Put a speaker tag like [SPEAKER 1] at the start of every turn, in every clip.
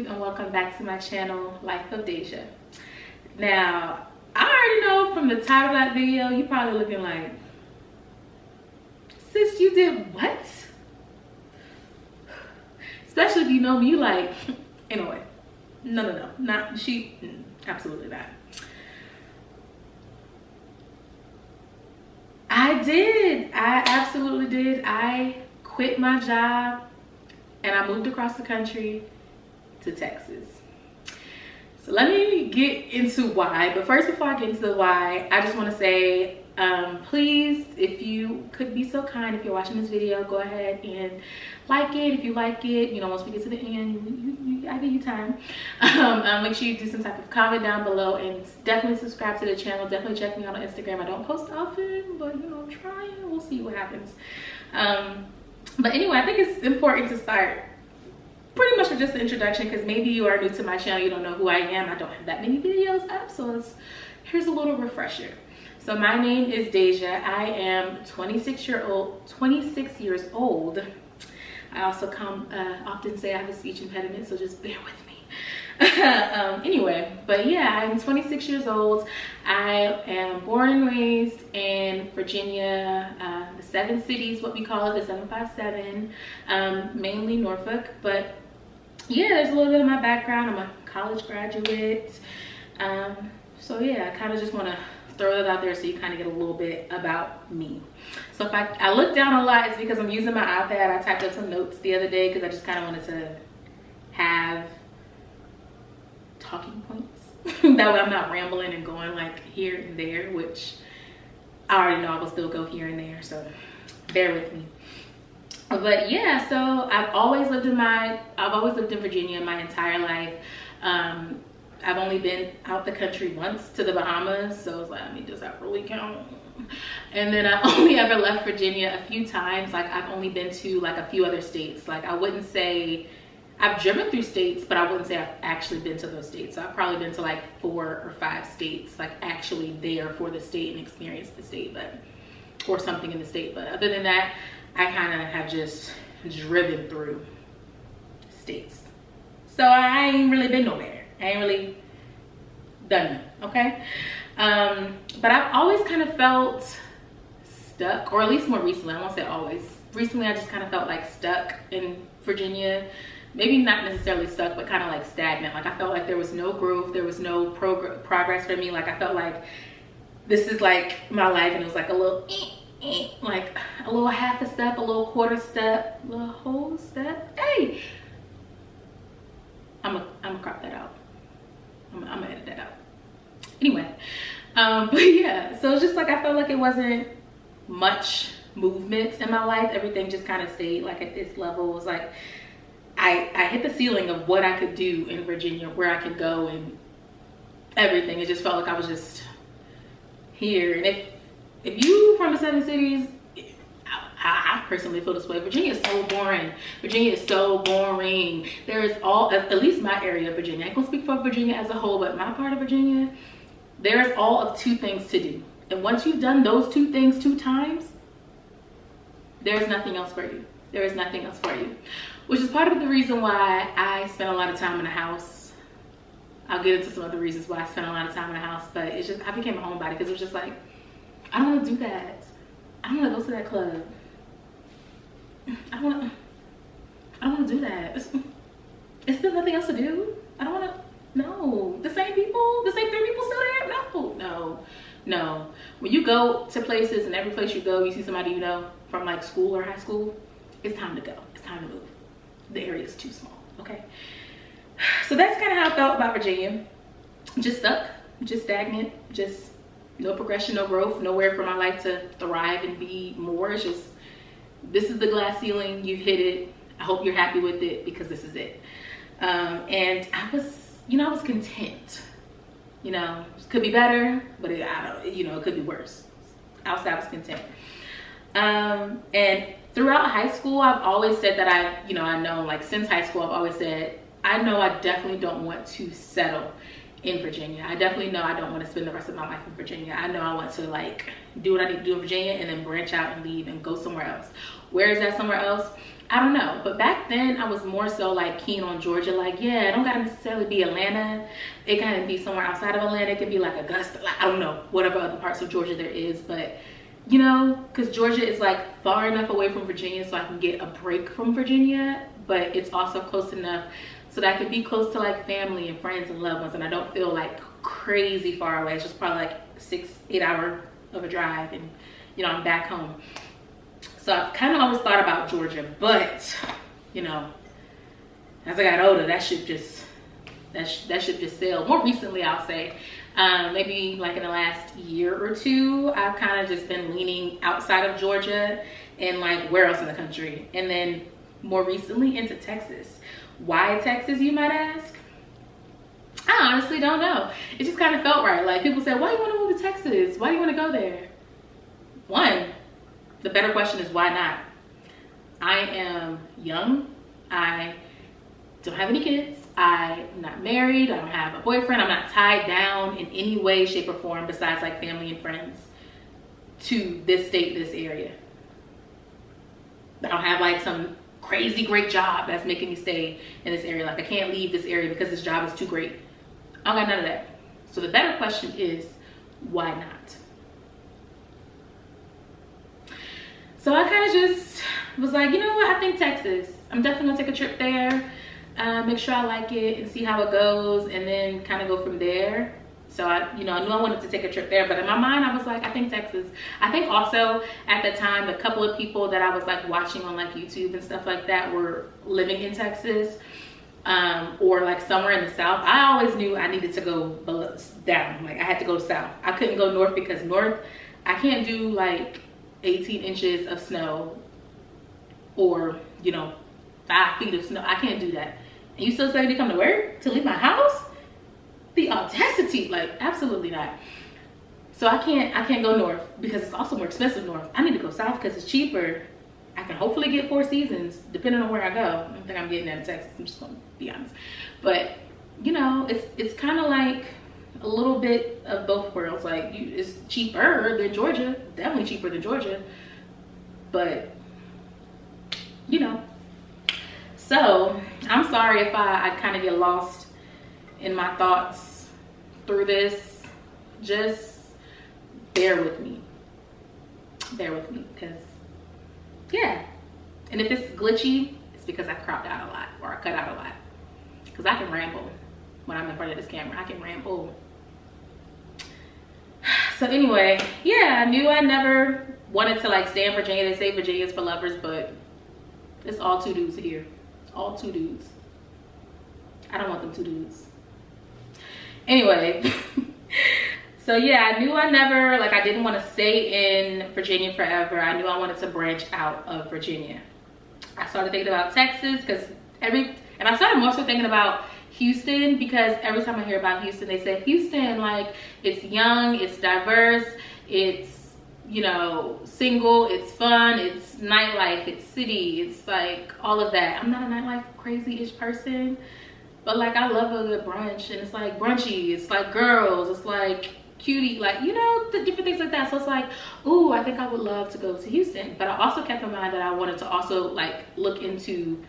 [SPEAKER 1] YouTube, and welcome back to my channel, Life of Deja. Now, I already know from the title of that video, you're probably looking like, sis, you did what? Especially if you know me, you like, anyway, no, not she, absolutely not. I did, I absolutely did. I quit my job and I moved across the country to Texas. So let me get into why, but first, before I get into the why, I just want to say, please, if you could be so kind, if you're watching this video, go ahead and like it. If you like it, you know, once we get to the end, I give you time. Make sure you do some type of comment down below, and definitely subscribe to the channel. Definitely check me out on Instagram. I don't post often, but you know, I'm trying. We'll see what happens. But anyway, I think it's important to start pretty much with just the introduction, because maybe you are new to my channel, you don't know who I am. I don't have that many videos up, so here's a little refresher. So my name is Deja. I am 26 years old. I also often say I have a speech impediment, so just bear with me. Anyway, but yeah, I'm 26 years old. I am born and raised in Virginia, the 7 cities, what we call it, the 757, mainly Norfolk. But yeah, there's a little bit of my background. I'm a college graduate. So yeah, I kind of just want to throw that out there so you kind of get a little bit about me. So if I look down a lot, it's because I'm using my iPad. I typed up some notes the other day because I just kind of wanted to have talking points. That way I'm not rambling and going like here and there, which I already know I will still go here and there, so bear with me. But yeah, so I've always lived in Virginia my entire life. I've only been out the country once, to the Bahamas, so it's like, I mean, does that really count? And then I only ever left Virginia a few times. Like, I've only been to like a few other states. Like, I wouldn't say I've driven through states, but I wouldn't say I've actually been to those states. So I've probably been to like 4 or 5 states, like actually there for the state and experienced the state, but or something in the state. But other than that, I kind of have just driven through states. So I ain't really been nowhere. I ain't really done it, okay? But I've always kind of felt stuck, or at least more recently. I won't say always. Recently, I just kind of felt like stuck in Virginia. Maybe not necessarily stuck, but kind of like stagnant. Like, I felt like there was no growth, there was no progress for me. Like, I felt like this is like my life, and it was like a little like a little half a step, a little quarter step, a little whole step. Hey, I'm gonna crop that out. I'm gonna edit that out. Anyway, but yeah, so it's just like I felt like it wasn't much movement in my life. Everything just kind of stayed like at this level. It was like I hit the ceiling of what I could do in Virginia, where I could go and everything. It just felt like I was just here. And if you from the 7 cities, I personally feel this way. Virginia is so boring. Virginia is so boring. There is at least my area of Virginia. I can speak for Virginia as a whole, but my part of Virginia, there's all of 2 things to do. And once you've done those 2 things 2 times, there's nothing else for you. There is nothing else for you. Which is part of the reason why I spend a lot of time in the house. I'll get into some other reasons why I spend a lot of time in the house, but it's just, I became a homebody because it was just like, I don't want to do that. I don't want to go to that club. I don't want to do that. Is there nothing else to do? I don't want to. No, the same 3 people still there? No. When you go to places, and every place you go, you see somebody you know from like school or high school, it's time to go. It's time to move. The area is too small. Okay. So that's kind of how I felt about Virginia. Just stuck, just stagnant, just no progression, no growth, nowhere for my life to thrive and be more. It's just, this is the glass ceiling, you've hit it. I hope you're happy with it, because this is it. And I was content. You know, it could be better, but it could be worse. Outside, I was content. And throughout high school, I've always said that I know, like since high school, I've always said, I know I definitely don't want to settle in Virginia. I definitely know I don't want to spend the rest of my life in Virginia. I know I want to like do what I need to do in Virginia and then branch out and leave and go somewhere else. Where is that somewhere else? I don't know. But back then I was more so like keen on Georgia. Like, yeah, it don't gotta necessarily be Atlanta. It can be somewhere outside of Atlanta. It could be like Augusta, like, I don't know, whatever other parts of Georgia there is. But you know, because Georgia is like far enough away from Virginia so I can get a break from Virginia, but it's also close enough so that I could be close to like family and friends and loved ones, and I don't feel like crazy far away. It's just probably like 6-8 hour of a drive, and you know, I'm back home. So I've kind of always thought about Georgia, but you know, as I got older, that ship just sailed. More recently, I'll say, maybe like in the last year or two, I've kind of just been leaning outside of Georgia and like where else in the country, and then more recently into Texas. Why Texas, you might ask? I honestly don't know. It just kind of felt right. Like people said, why do you want to move to Texas? Why do you want to go there? One, the better question is why not? I am young. I don't have any kids. I'm not married. I don't have a boyfriend. I'm not tied down in any way, shape, or form besides like family and friends to this state, this area. I don't have like some crazy great job that's making me stay in this area. Like I can't leave this area because this job is too great. I don't got none of that. So the better question is, why not? So I kind of just was like, you know what, I think Texas. I'm definitely gonna take a trip there, make sure I like it and see how it goes, and then kind of go from there. So I knew I wanted to take a trip there, but in my mind I was like, I think Texas. I think also at the time, a couple of people that I was like watching on like YouTube and stuff like that were living in Texas, or like somewhere in the South. I always knew I needed to go down. Like I had to go south. I couldn't go north because north, I can't do like 18 inches of snow or, you know, 5 feet of snow. I can't do that. And you still expect me to come to work, to leave my house? The audacity, like absolutely not. So I can't go north because it's also more expensive north. I need to go south because it's cheaper. I can hopefully get 4 seasons depending on where I go. I don't think I'm getting that in Texas, I'm just gonna be honest. But you know, it's kind of like a little bit of both worlds. Like it's cheaper than Georgia, definitely cheaper than Georgia, but you know. So I'm sorry if I kind of get lost in my thoughts through this. Just bear with me because yeah. And if it's glitchy, it's because I cropped out a lot or I cut out a lot, because I can ramble when I'm in front of this camera. I can ramble. So anyway, yeah, I knew I never wanted to like stay in Virginia. They say Virginia's for lovers, but it's all 2 dudes here. All 2 dudes. I don't want them 2 dudes. Anyway, so yeah, I knew I didn't want to stay in Virginia forever. I knew I wanted to branch out of Virginia. I started thinking about Texas and I started more so thinking about Houston, because every time I hear about Houston, they say Houston, like it's young, it's diverse, it's, you know, single, it's fun, it's nightlife, it's city, it's like all of that. I'm not a nightlife crazy-ish person, but like I love a good brunch, and it's like brunchy, it's like girls, it's like cutie, like, you know, the different things like that. So it's like, ooh, I think I would love to go to Houston. But I also kept in mind that I wanted to also like look into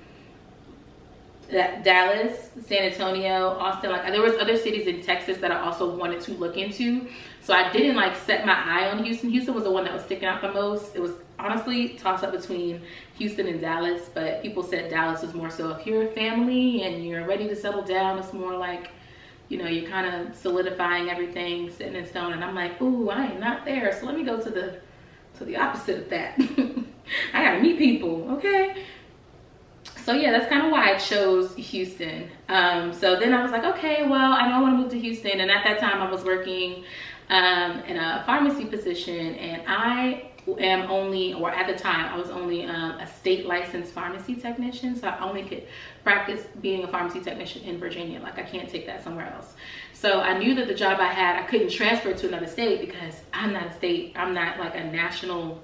[SPEAKER 1] that Dallas, San Antonio, Austin. Like there was other cities in Texas that I also wanted to look into. So I didn't like set my eye on Houston. Houston was the one that was sticking out the most. It was honestly tossed up between Houston and Dallas, but people said Dallas was more so if you're a family and you're ready to settle down, it's more like, you know, you're kind of solidifying everything, setting in stone. And I'm like, ooh, I am not there. So let me go to the opposite of that. I gotta meet people, okay? So yeah, that's kind of why I chose Houston. So then I was like, okay, well, I know I want to move to Houston. And at that time I was working in a pharmacy position, and I am only, or at the time I was only a state licensed pharmacy technician. So I only could practice being a pharmacy technician in Virginia. Like I can't take that somewhere else. So I knew that the job I had, I couldn't transfer to another state because I'm not like a national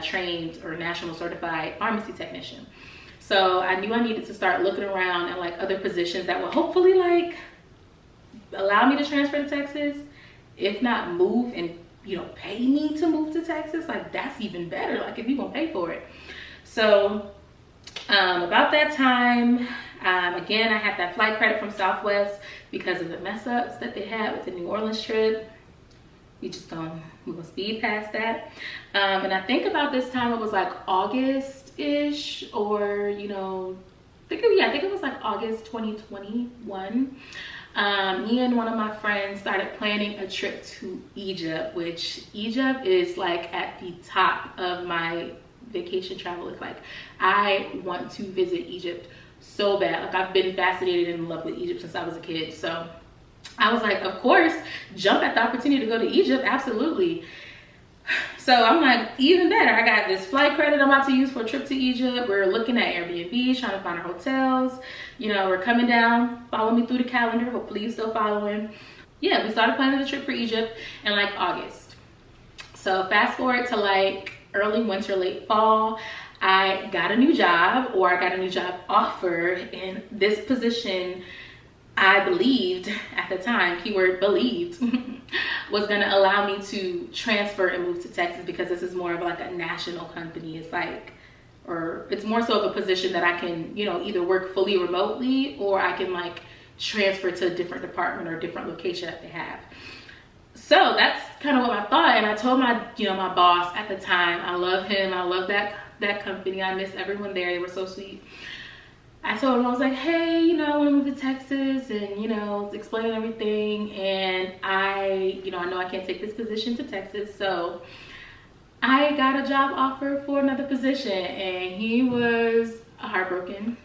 [SPEAKER 1] trained or national certified pharmacy technician. So I knew I needed to start looking around at like other positions that would hopefully like allow me to transfer to Texas, if not move and, you know, pay me to move to Texas, like that's even better. Like if you gonna pay for it. So about that time, again, I had that flight credit from Southwest because of the mess ups that they had with the New Orleans trip. We're gonna speed past that. And I think about this time, it was like August-ish, or, you know, I think it was like August 2021. Me and one of my friends started planning a trip to Egypt, which Egypt is like at the top of my vacation travel. It's like, I want to visit Egypt so bad. Like I've been fascinated and in love with Egypt since I was a kid. So I was like, of course, jump at the opportunity to go to Egypt, absolutely. So I'm like, even better. I got this flight credit I'm about to use for a trip to Egypt. We're looking at Airbnb, trying to find our hotels. You know, we're coming down. Follow me through the calendar. Hopefully you're still following. Yeah, we started planning the trip for Egypt in like August. So fast forward to like early winter, late fall. I got a new job, or I got a new job offer, and this position, I believed at the time, keyword believed, was gonna allow me to transfer and move to Texas, because this is more of like a national company. It's like, or it's more so of a position that I can, you know, either work fully remotely, or I can like transfer to a different department or a different location that they have. So that's kind of what I thought. And I told my, you know, my boss at the time, I love him, I love that company, I miss everyone there, they were so sweet. I told him, I was like, hey, you know, I want to move to Texas, and, you know, explaining everything. And I know I can't take this position to Texas. So I got a job offer for another position, and he was heartbroken.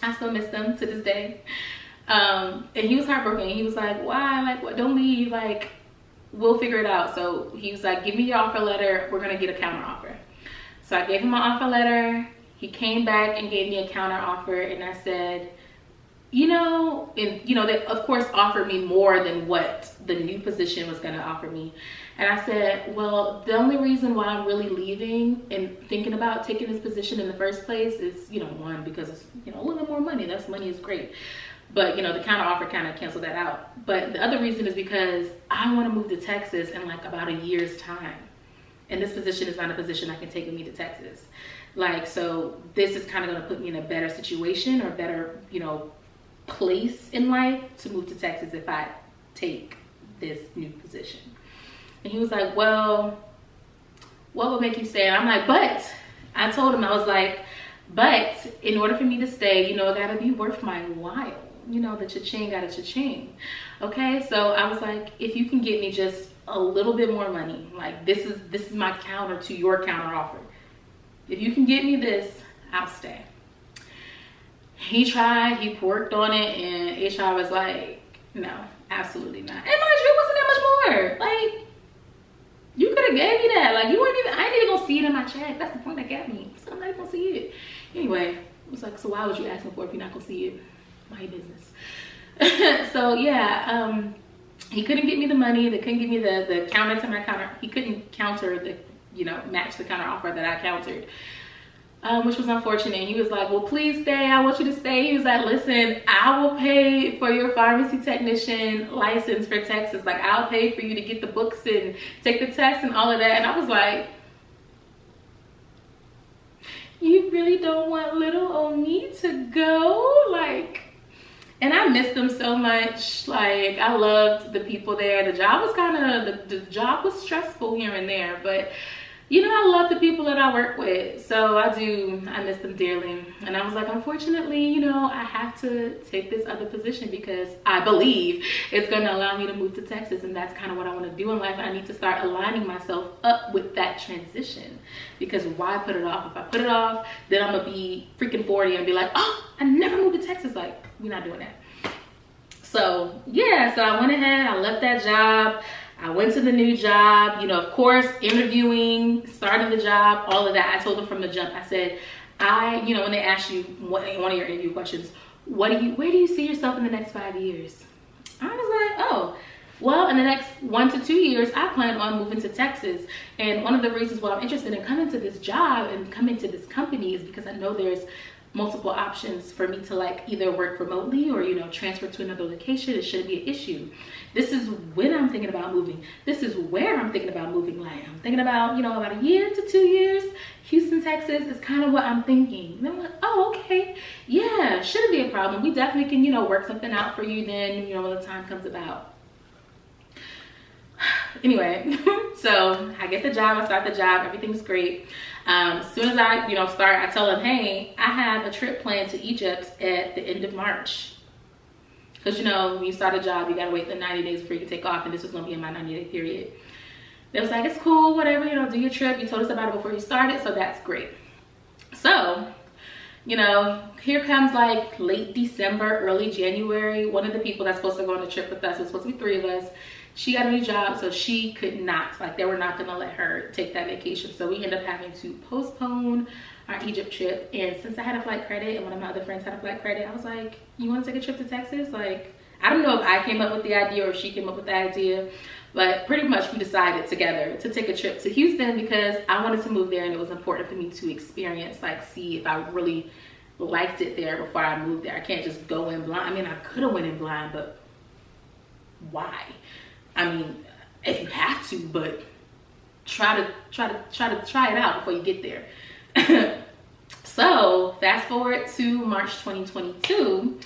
[SPEAKER 1] I still miss them to this day. And he was heartbroken. He was like, why? Like, what? Don't leave. Like, we'll figure it out. So he was like, give me your offer letter. We're going to get a counter offer. So I gave him my offer letter. He came back and gave me a counter offer, and I said, you know, and you know, they of course offered me more than what the new position was going to offer me. And I said, well, the only reason why I'm really leaving and thinking about taking this position in the first place is, you know, one, because it's, you know, a little bit more money. That's money is great. But, you know, the counter offer kind of canceled that out. But the other reason is because I want to move to Texas in like about a year's time. And this position is not a position I can take with me to Texas. Like, so this is kind of going to put me in a better situation, or better, you know, place in life to move to Texas if I take this new position. And he was like, well, what would make you stay? And I'm like, but I told him, I was like, but in order for me to stay, you know, it gotta be worth my while. You know, the cha-ching gotta cha-ching. Okay, so I was like, if you can get me just a little bit more money, like this is my counter to your counter offer. If you can get me this, I'll stay. He tried, he worked on it, and HR was like, no, absolutely not. And mind you, it wasn't that much more. Like, you could have gave me that. Like, you weren't even, I ain't even gonna see it in my check. That's the point that got me. So I'm not gonna see it. Anyway, it was like, so why would you ask me for it if you're not gonna see it? My business. So yeah, he couldn't get me the money. They couldn't give me the counter to my counter. He couldn't counter the, you know, match the counter offer that I countered. Which was unfortunate. He was like, well, please stay. I want you to stay. He was like, listen, I will pay for your pharmacy technician license for Texas. Like, I'll pay for you to get the books and take the test and all of that. And I was like, you really don't want little old me to go? Like, and I missed them so much. Like, I loved the people there. The job was kind of, the job was stressful here and there, but you know, I love the people that I work with. So I miss them dearly. And I was like, unfortunately, you know, I have to take this other position because I believe it's going to allow me to move to Texas. And that's kind of what I want to do in life. I need to start aligning myself up with that transition, because why put it off? If I put it off, then I'm going to be freaking 40 and be like, oh, I never moved to Texas. Like, we're not doing that. So yeah, so I went ahead, I left that job. I went to the new job, you know, of course, interviewing, starting the job, all of that. I told them from the jump, I said, you know, when they ask you one of your interview questions, where do you see yourself in the next 5 years? I was like, oh, well, in the next 1 to 2 years, I plan on moving to Texas. And one of the reasons why I'm interested in coming to this job and coming to this company is because I know there's multiple options for me to like either work remotely or, you know, transfer to another location. It shouldn't be an issue. This is when I'm thinking about moving. This is where I'm thinking about moving. Like I'm thinking about, you know, about a year to 2 years. Houston, Texas is kind of what I'm thinking. And I'm like, oh, okay. Yeah, shouldn't be a problem. We definitely can, you know, work something out for you then, you know, when the time comes about. Anyway, so I get the job, I start the job, everything's great. As soon as I, you know, start, I tell them, hey, I have a trip planned to Egypt at the end of March. Because, you know, when you start a job, you got to wait the 90 days before you can take off. And this was going to be in my 90-day period. They was like, it's cool, whatever, you know, do your trip. You told us about it before you started, so that's great. So, you know, here comes like late December, early January. One of the people that's supposed to go on the trip with us, it was supposed to be 3 of us. She got a new job, so she could not, like they were not gonna let her take that vacation. So we ended up having to postpone our Egypt trip. And since I had a flight credit and one of my other friends had a flight credit, I was like, you wanna take a trip to Texas? Like, I don't know if I came up with the idea or if she came up with the idea, but pretty much we decided together to take a trip to Houston because I wanted to move there and it was important for me to experience, like see if I really liked it there before I moved there. I can't just go in blind. I mean, I could have went in blind, but why? I mean, if you have to, but try it out before you get there. So fast forward to March 2022,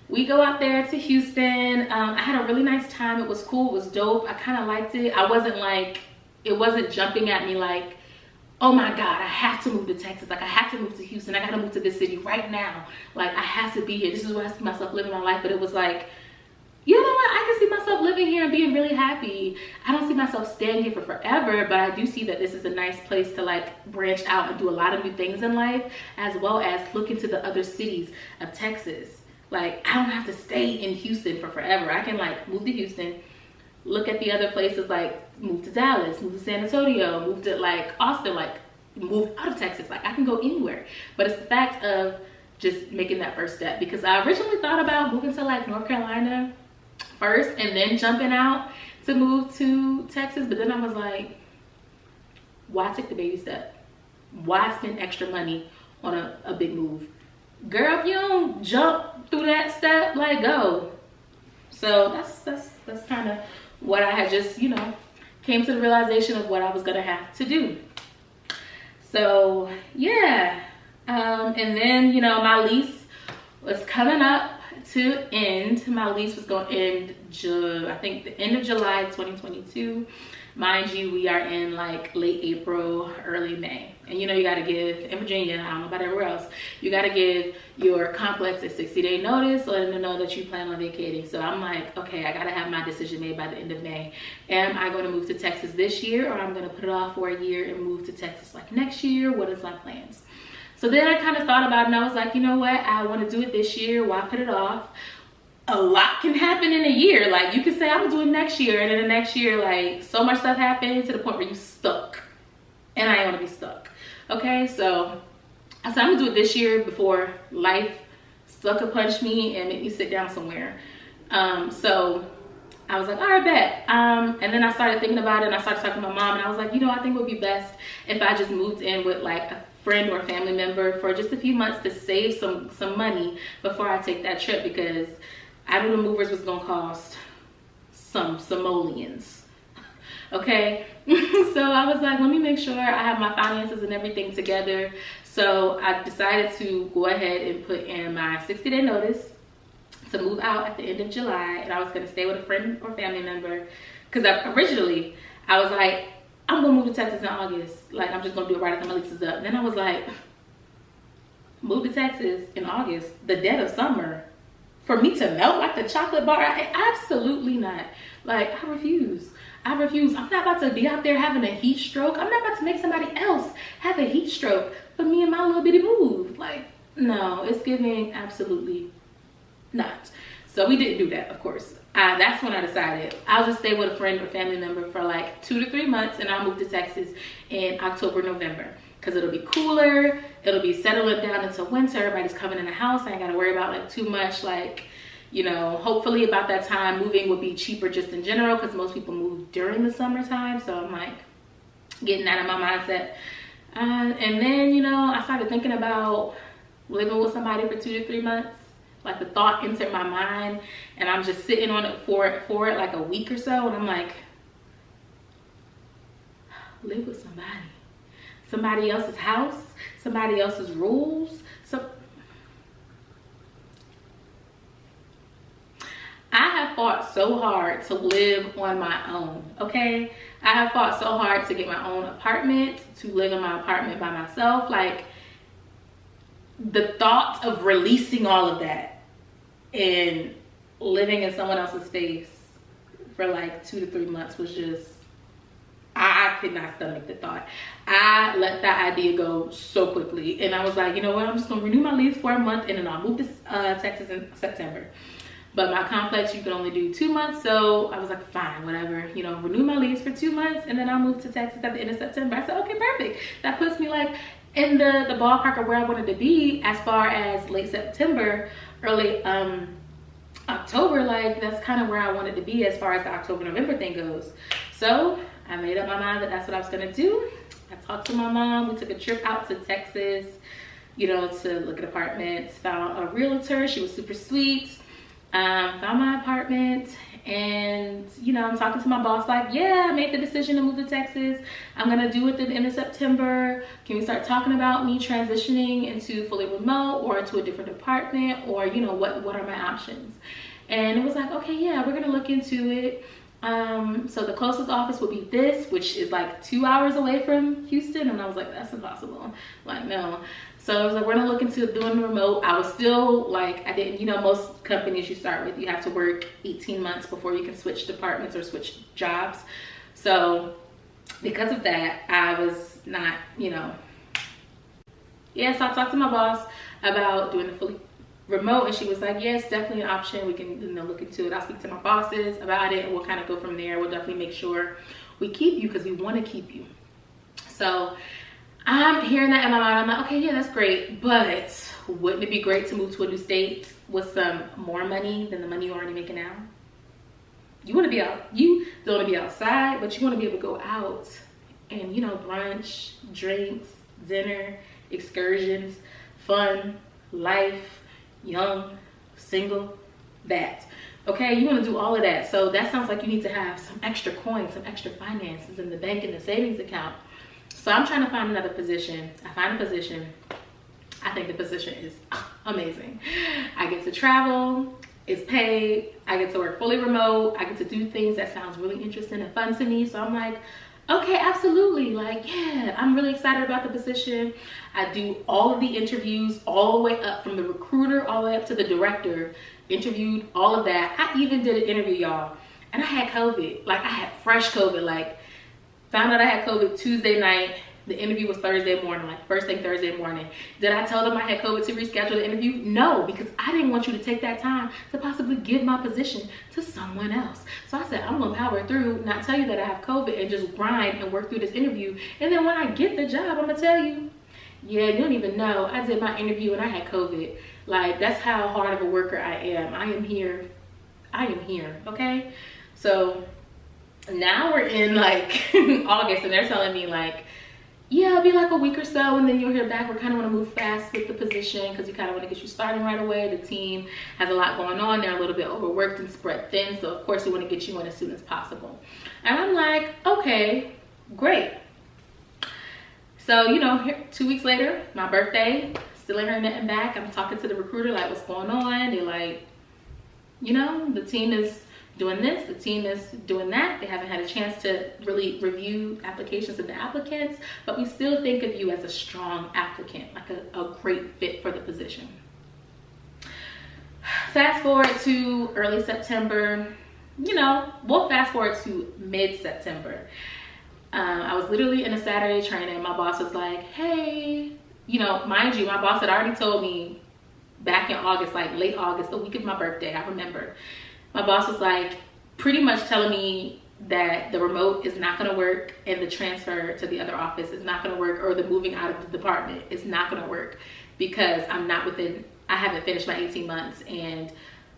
[SPEAKER 1] we go out there to Houston. I had a really nice time. It was cool, it was dope. I kind of liked it. I wasn't like, it wasn't jumping at me like, oh my God, I have to move to Texas. Like I have to move to Houston. I gotta move to this city right now. Like I have to be here. This is where I see myself living my life. But it was like, you know what, I can see myself living here and being really happy. I don't see myself staying here for forever, but I do see that this is a nice place to like branch out and do a lot of new things in life, as well as look into the other cities of Texas. Like I don't have to stay in Houston for forever. I can like move to Houston, look at the other places, like move to Dallas, move to San Antonio, move to like Austin, like move out of Texas. Like I can go anywhere. But it's the fact of just making that first step, because I originally thought about moving to like North Carolina first and then jumping out to move to Texas. But then I was like, why take the baby step? Why spend extra money on a big move? Girl, if you don't jump through that step, like go. So that's kind of what I had just, you know, came to the realization of what I was gonna have to do. So yeah, and then, you know, my lease was coming up to end. My lease was going to end, I think the end of July 2022. Mind you, we are in like late April, early May. And you know, you got to give, in Virginia, I don't know about everywhere else, you got to give your complex a 60-day notice, letting them know that you plan on vacating. So I'm like, okay, I got to have my decision made by the end of May. Am I going to move to Texas this year, or I'm going to put it off for a year and move to Texas like next year? What is my plans? So then I kind of thought about it and I was like, you know what? I want to do it this year. Why put it off? A lot can happen in a year. Like you can say, I'm gonna do it next year. And then the next year, like so much stuff happened to the point where you stuck. And I don't want to be stuck. Okay, so I said, I'm gonna do it this year before life sucker punch me and make me sit down somewhere. So I was like, all right, bet. And then I started thinking about it and I started talking to my mom and I was like, you know, I think it would be best if I just moved in with like a friend or family member for just a few months to save some money before I take that trip, because I knew the movers was gonna cost some simoleons. Okay, so I was like, let me make sure I have my finances and everything together. So I decided to go ahead and put in my 60-day notice to move out at the end of July, and I was gonna stay with a friend or family member, because originally I was like, I'm gonna move to Texas in August. Like I'm just gonna do it right after my lease is up. And then I was like, move to Texas in August, the dead of summer, for me to melt like the chocolate bar? Absolutely not. Like I refuse. I'm not about to be out there having a heat stroke. I'm not about to make somebody else have a heat stroke for me and my little bitty move. Like, no, it's giving absolutely not. So we didn't do that, of course. That's when I decided I'll just stay with a friend or family member for like 2 to 3 months, and I'll move to Texas in October, November, because it'll be cooler. It'll be settling down into winter. Everybody's coming in the house. I ain't got to worry about like too much, like, you know, hopefully about that time moving would be cheaper just in general, because most people move during the summertime. So I'm like getting out of my mindset. And then, you know, I started thinking about living with somebody for 2 to 3 months. Like the thought entered my mind and I'm just sitting on it for it like a week or so, and I'm like, live with somebody else's house, somebody else's rules. So I have fought so hard to live on my own, okay? I have fought so hard to get my own apartment, to live in my apartment by myself. Like, the thought of releasing all of that and living in someone else's space for like 2 to 3 months was just, I could not stomach the thought. I let that idea go so quickly. And I was like, you know what? I'm just gonna renew my lease for a month and then I'll move to Texas in September. But my complex, you can only do 2 months. So I was like, fine, whatever. You know, renew my lease for 2 months and then I'll move to Texas at the end of September. I said, okay, perfect. That puts me like in the ballpark of where I wanted to be as far as late September, early October. Like, that's kind of where I wanted to be as far as the October-November thing goes. So I made up my mind that that's what I was gonna do. I talked to my mom. We took a trip out to Texas, you know, to look at apartments. Found a realtor. She was super sweet. Found my apartment, and you know, I'm talking to my boss like, yeah, I made the decision to move to Texas. I'm gonna do it at the end of September. Can we start talking about me transitioning into fully remote or into a different department, or you know, what are my options? And it was like, okay, yeah, we're gonna look into it. So the closest office would be this, which is like 2 hours away from Houston. And I was like, that's impossible. Like, no. So I was like, we're gonna look into doing remote. I was still like, I didn't, you know, most companies you start with, you have to work 18 months before you can switch departments or switch jobs. So because of that, I was not, you know. Yeah, so I talked to my boss about doing the fully remote, and she was like, yes, definitely an option. We can, you know, look into it. I'll speak to my bosses about it and we'll kind of go from there. We'll definitely make sure we keep you because we want to keep you. So I'm hearing that in my mind. I'm like, okay, yeah, that's great, but wouldn't it be great to move to a new state with some more money than the money you're already making now? You want to be out, you don't want to be outside, but you want to be able to go out and, you know, brunch, drinks, dinner, excursions, fun, life, young, single, that. Okay, you want to do all of that. So that sounds like you need to have some extra coins, some extra finances in the bank, in the savings account. So I'm trying to find another position. I find a position. I think the position is amazing. I get to travel, it's paid, I get to work fully remote, I get to do things that sounds really interesting and fun to me. So I'm like, okay, absolutely. Like, yeah, I'm really excited about the position. I do all of the interviews all the way up from the recruiter all the way up to the director. Interviewed all of that. I even did an interview, y'all, and I had COVID. Like, I had fresh COVID. Like, found out I had COVID Tuesday night. The interview was Thursday morning, like first thing Thursday morning. Did I tell them I had COVID to reschedule the interview? No, because I didn't want you to take that time to possibly give my position to someone else. So I said, I'm gonna power through, not tell you that I have COVID, and just grind and work through this interview. And then when I get the job, I'm gonna tell you, yeah, you don't even know. I did my interview and I had COVID. Like, that's how hard of a worker I am. I am here, okay? So now we're in like August, and they're telling me like, yeah, it'll be like a week or so and then you'll hear back. We're kind of want to move fast with the position because we kind of want to get you starting right away. The team has a lot going on. They're a little bit overworked and spread thin. So of course we want to get you in as soon as possible. And I'm like, okay, great. So, you know, 2 weeks later, my birthday, still ain't heard nothing back. I'm talking to the recruiter like, what's going on? They're like, you know, the team is doing this, the team is doing that. They haven't had a chance to really review applications of the applicants, but we still think of you as a strong applicant, like a great fit for the position. Fast forward to early September, you know, we'll fast forward to mid-September. I was literally in a Saturday training. My boss was like, hey, you know, mind you, my boss had already told me back in August, like late August, the week of my birthday, I remember. My boss was like pretty much telling me that the remote is not gonna work and the transfer to the other office is not gonna work, or the moving out of the department is not gonna work because I haven't finished my 18 months. And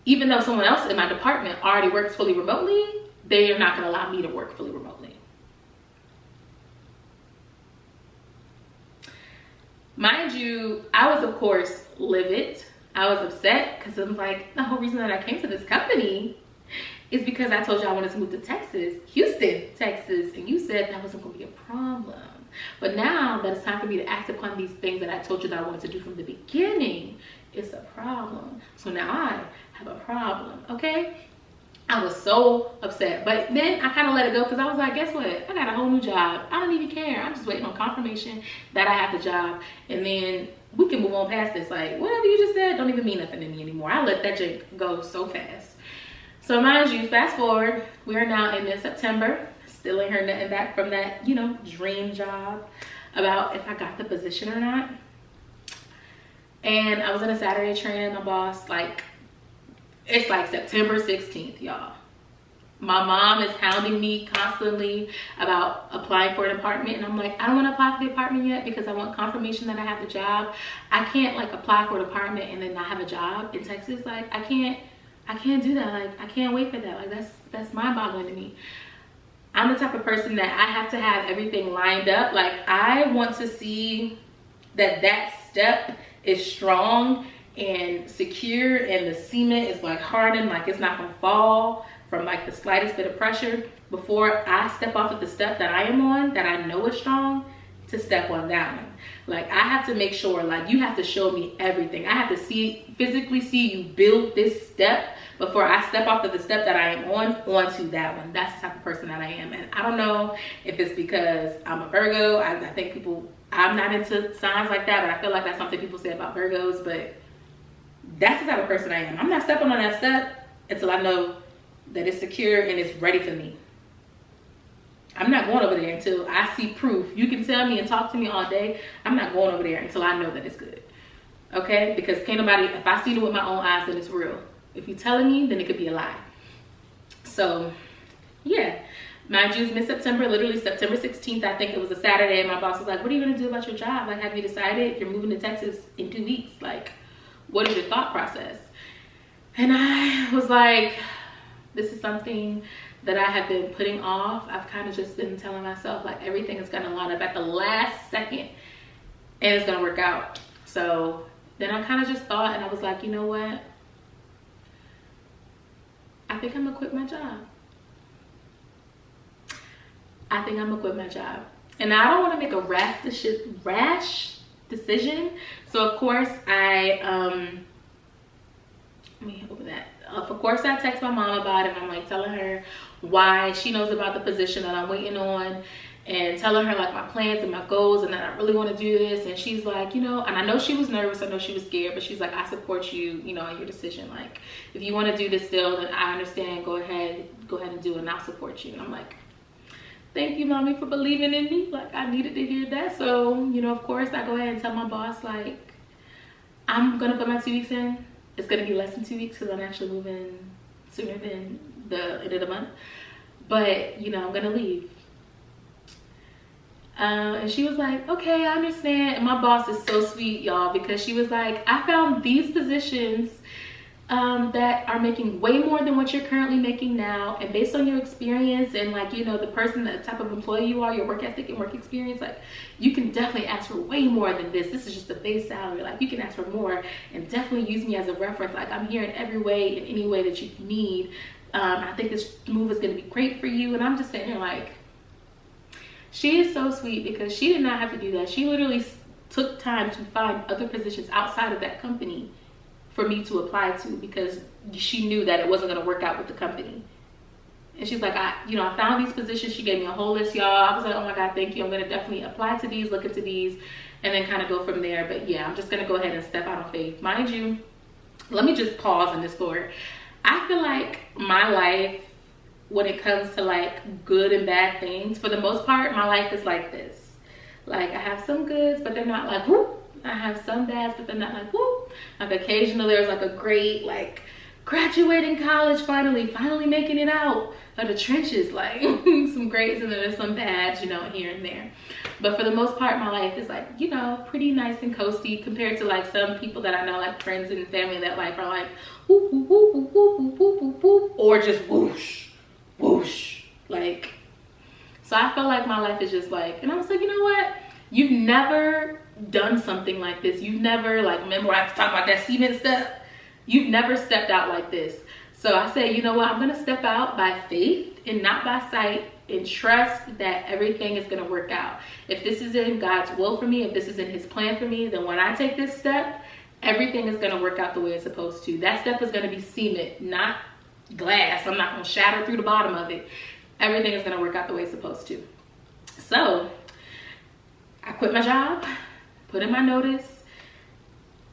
[SPEAKER 1] even though someone else in my department already works fully remotely, they are not gonna allow me to work fully remotely. Mind you, I was of course livid. I was upset because I'm like, the whole reason that I came to this company is because I told you I wanted to move to Texas, Houston, Texas, and you said that wasn't going to be a problem. But now that it's time for me to act upon these things that I told you that I wanted to do from the beginning, it's a problem. So now I have a problem, okay? I was so upset, but then I kind of let it go because I was like, guess what? I got a whole new job. I don't even care. I'm just waiting on confirmation that I have the job, and then we can move on past this. Like, whatever you just said don't even mean nothing to me anymore. I let that shit go so fast. So mind you, fast forward, we are now in mid-September. Still ain't heard nothing back from that, you know, dream job about if I got the position or not. And I was in a Saturday training, my boss, like, it's like September 16th, y'all. My mom is hounding me constantly about applying for an apartment, and I'm like, I don't want to apply for the apartment yet because I want confirmation that I have the job. I can't like apply for an apartment and then not have a job in Texas. Like, I can't do that. Like, I can't wait for that. Like, that's mind-boggling to me. I'm the type of person that I have to have everything lined up. Like, I want to see that that step is strong and secure, and the cement is like hardened, like it's not gonna fall from like the slightest bit of pressure before I step off of the step that I am on, that I know is strong, to step on that one. Like, I have to make sure, like, you have to show me everything. I have to physically see you build this step before I step off of the step that I am on onto that one. That's the type of person that I am. And I don't know if it's because I'm a Virgo. I think people, I'm not into signs like that, but I feel like that's something people say about Virgos, but that's the type of person I am. I'm not stepping on that step until I know that it's secure and it's ready for me. I'm not going over there until I see proof. You can tell me and talk to me all day. I'm not going over there until I know that it's good. Okay? Because can't nobody, if I see it with my own eyes, then it's real. If you're telling me, then it could be a lie. So, yeah. Mind you, it's mid-September, literally September 16th. I think it was a Saturday. And my boss was like, what are you going to do about your job? Like, have you decided you're moving to Texas in 2 weeks? Like, what is your thought process? And I was like, this is something that I have been putting off. I've kind of just been telling myself like everything is gonna line up at the last second and it's gonna work out. So then I kind of just thought, and I was like, you know what? I think I'm gonna quit my job. I think I'm gonna quit my job. And I don't wanna make a rash decision. So of course let me open that. Of course I text my mom about it, and I'm like telling her why she knows about the position that I'm waiting on, and telling her like my plans and my goals, and that I really want to do this. And she's like, you know, and I know she was nervous, I know she was scared, but she's like, I support you, you know, in your decision. Like, if you want to do this still, then I understand. Go ahead and do it, and I'll support you. And I'm like, thank you, mommy, for believing in me. Like, I needed to hear that. So, you know, of course I go ahead and tell my boss like, I'm gonna put my 2 weeks in. It's gonna be less than 2 weeks because I'm actually moving sooner than the end of the month. But, you know, I'm gonna leave. And she was like, okay, I understand. And my boss is so sweet, y'all, because she was like, I found these positions that are making way more than what you're currently making now, and based on your experience and like, you know, the type of employee you are, your work ethic and work experience, like, you can definitely ask for way more than this. This is just the base salary. Like, you can ask for more, and definitely use me as a reference. Like, I'm here in every way, in any way that you need. I think this move is going to be great for you. And I'm just sitting here like, she is so sweet, because she did not have to do that. She literally took time to find other positions outside of that company for me to apply to, because she knew that it wasn't going to work out with the company. And she's like, I found these positions. She gave me a whole list, y'all. I was like, oh my God, thank you. I'm going to definitely apply to these, look into these, and then kind of go from there. But yeah, I'm just going to go ahead and step out on faith. Mind you, let me just pause on this story. I feel like my life, when it comes to like good and bad things, for the most part, my life is like this. Like, I have some goods, but they're not like, whoop. I have some bads, but they're not like, whoop. Like, occasionally there's like a great, like, graduating college, finally making it out of the trenches, like some greats, and then there's some bads, you know, here and there. But for the most part, my life is like, you know, pretty nice and coasty compared to like some people that I know, like friends and family, that like are like whoop, whoop, whoop, whoop, whoop, whoop, whoop, whoop, or just whoosh, whoosh. Like, so I feel like my life is just like, and I was like, you know what? You've never done something like this. You've never, like, remember I was talking about that cement stuff? You've never stepped out like this. So I said, you know what, I'm gonna step out by faith and not by sight, and trust that everything is gonna work out. If this is in God's will for me, if this is in his plan for me, then when I take this step, everything is gonna work out the way it's supposed to. That step is gonna be cement, not glass. I'm not gonna shatter through the bottom of it. Everything is gonna work out the way it's supposed to. So I quit my job, put in my notice.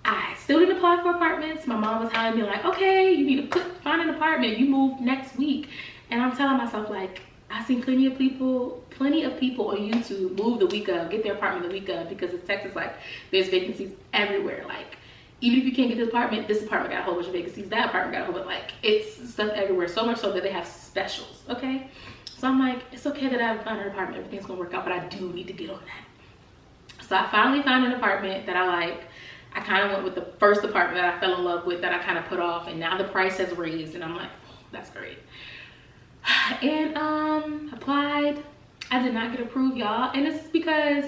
[SPEAKER 1] I still didn't apply for apartments. My mom was telling me like, okay, you need to find an apartment. You move next week. And I'm telling myself like, I've seen plenty of people on YouTube move the week of, get their apartment the week of, because in Texas, like, there's vacancies everywhere. Like, even if you can't get this apartment got a whole bunch of vacancies. That apartment got a whole bunch, like, it's stuff everywhere. So much so that they have specials, okay? So I'm like, it's okay that I found an apartment. Everything's gonna work out, but I do need to get on that. So I finally found an apartment that I like. I kind of went with the first apartment that I fell in love with that I kind of put off, and now the price has raised, and I'm like, oh, that's great. And applied. I did not get approved, y'all, and it's because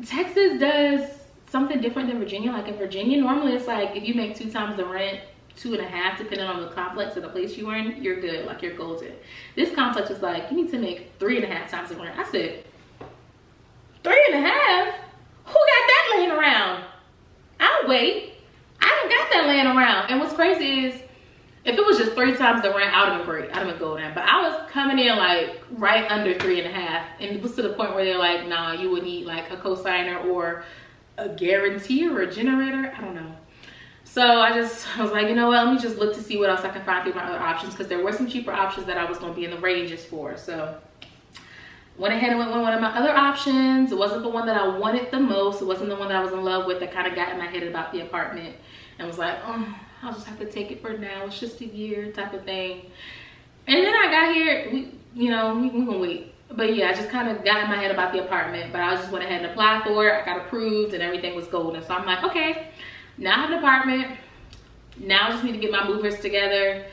[SPEAKER 1] Texas does something different than Virginia. Like in Virginia, normally it's like if you make 2 times the rent, 2.5, depending on the complex or the place you were in, you're good, like you're golden. This complex was like, you need to make 3.5 times the rent. I said, 3.5? Who got that laying around? I'll wait. I don't got that laying around. And what's crazy is, if it was just 3 times the rent, I would have been great. I'd have been golden. But I was coming in like right under 3.5. And it was to the point where they're like, nah, you would need like a cosigner or a guarantee or a generator. I don't know. So I was like, you know what, let me just look to see what else I can find through my other options, because there were some cheaper options that I was going to be in the ranges for. So went ahead and went with one of my other options. It wasn't the one that I wanted the most. It wasn't the one that I was in love with, that kind of got in my head about the apartment and was like, oh, I'll just have to take it for now. It's just a year type of thing. And then I got here, we gonna wait. But yeah, I just kind of got in my head about the apartment, but I just went ahead and applied for it. I got approved and everything was golden. So I'm like, okay, now I have an apartment. Now I just need to get my movers together.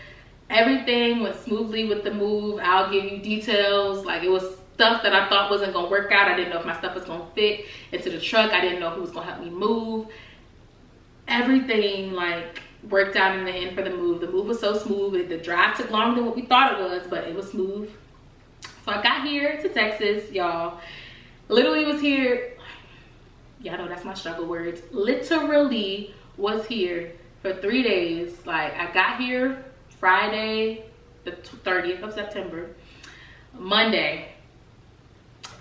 [SPEAKER 1] Everything went smoothly with the move. I'll give you details. Like, it was stuff that I thought wasn't gonna work out. I didn't know if my stuff was gonna fit into the truck. I didn't know who was gonna help me move. Everything like worked out in the end for the move. The move was so smooth. The drive took longer than what we thought it was, but it was smooth. So I got here to Texas, y'all. Literally was here. Y'all know that's my struggle words. Literally was here for 3 days. Like, I got here Friday, the 30th of September. Monday,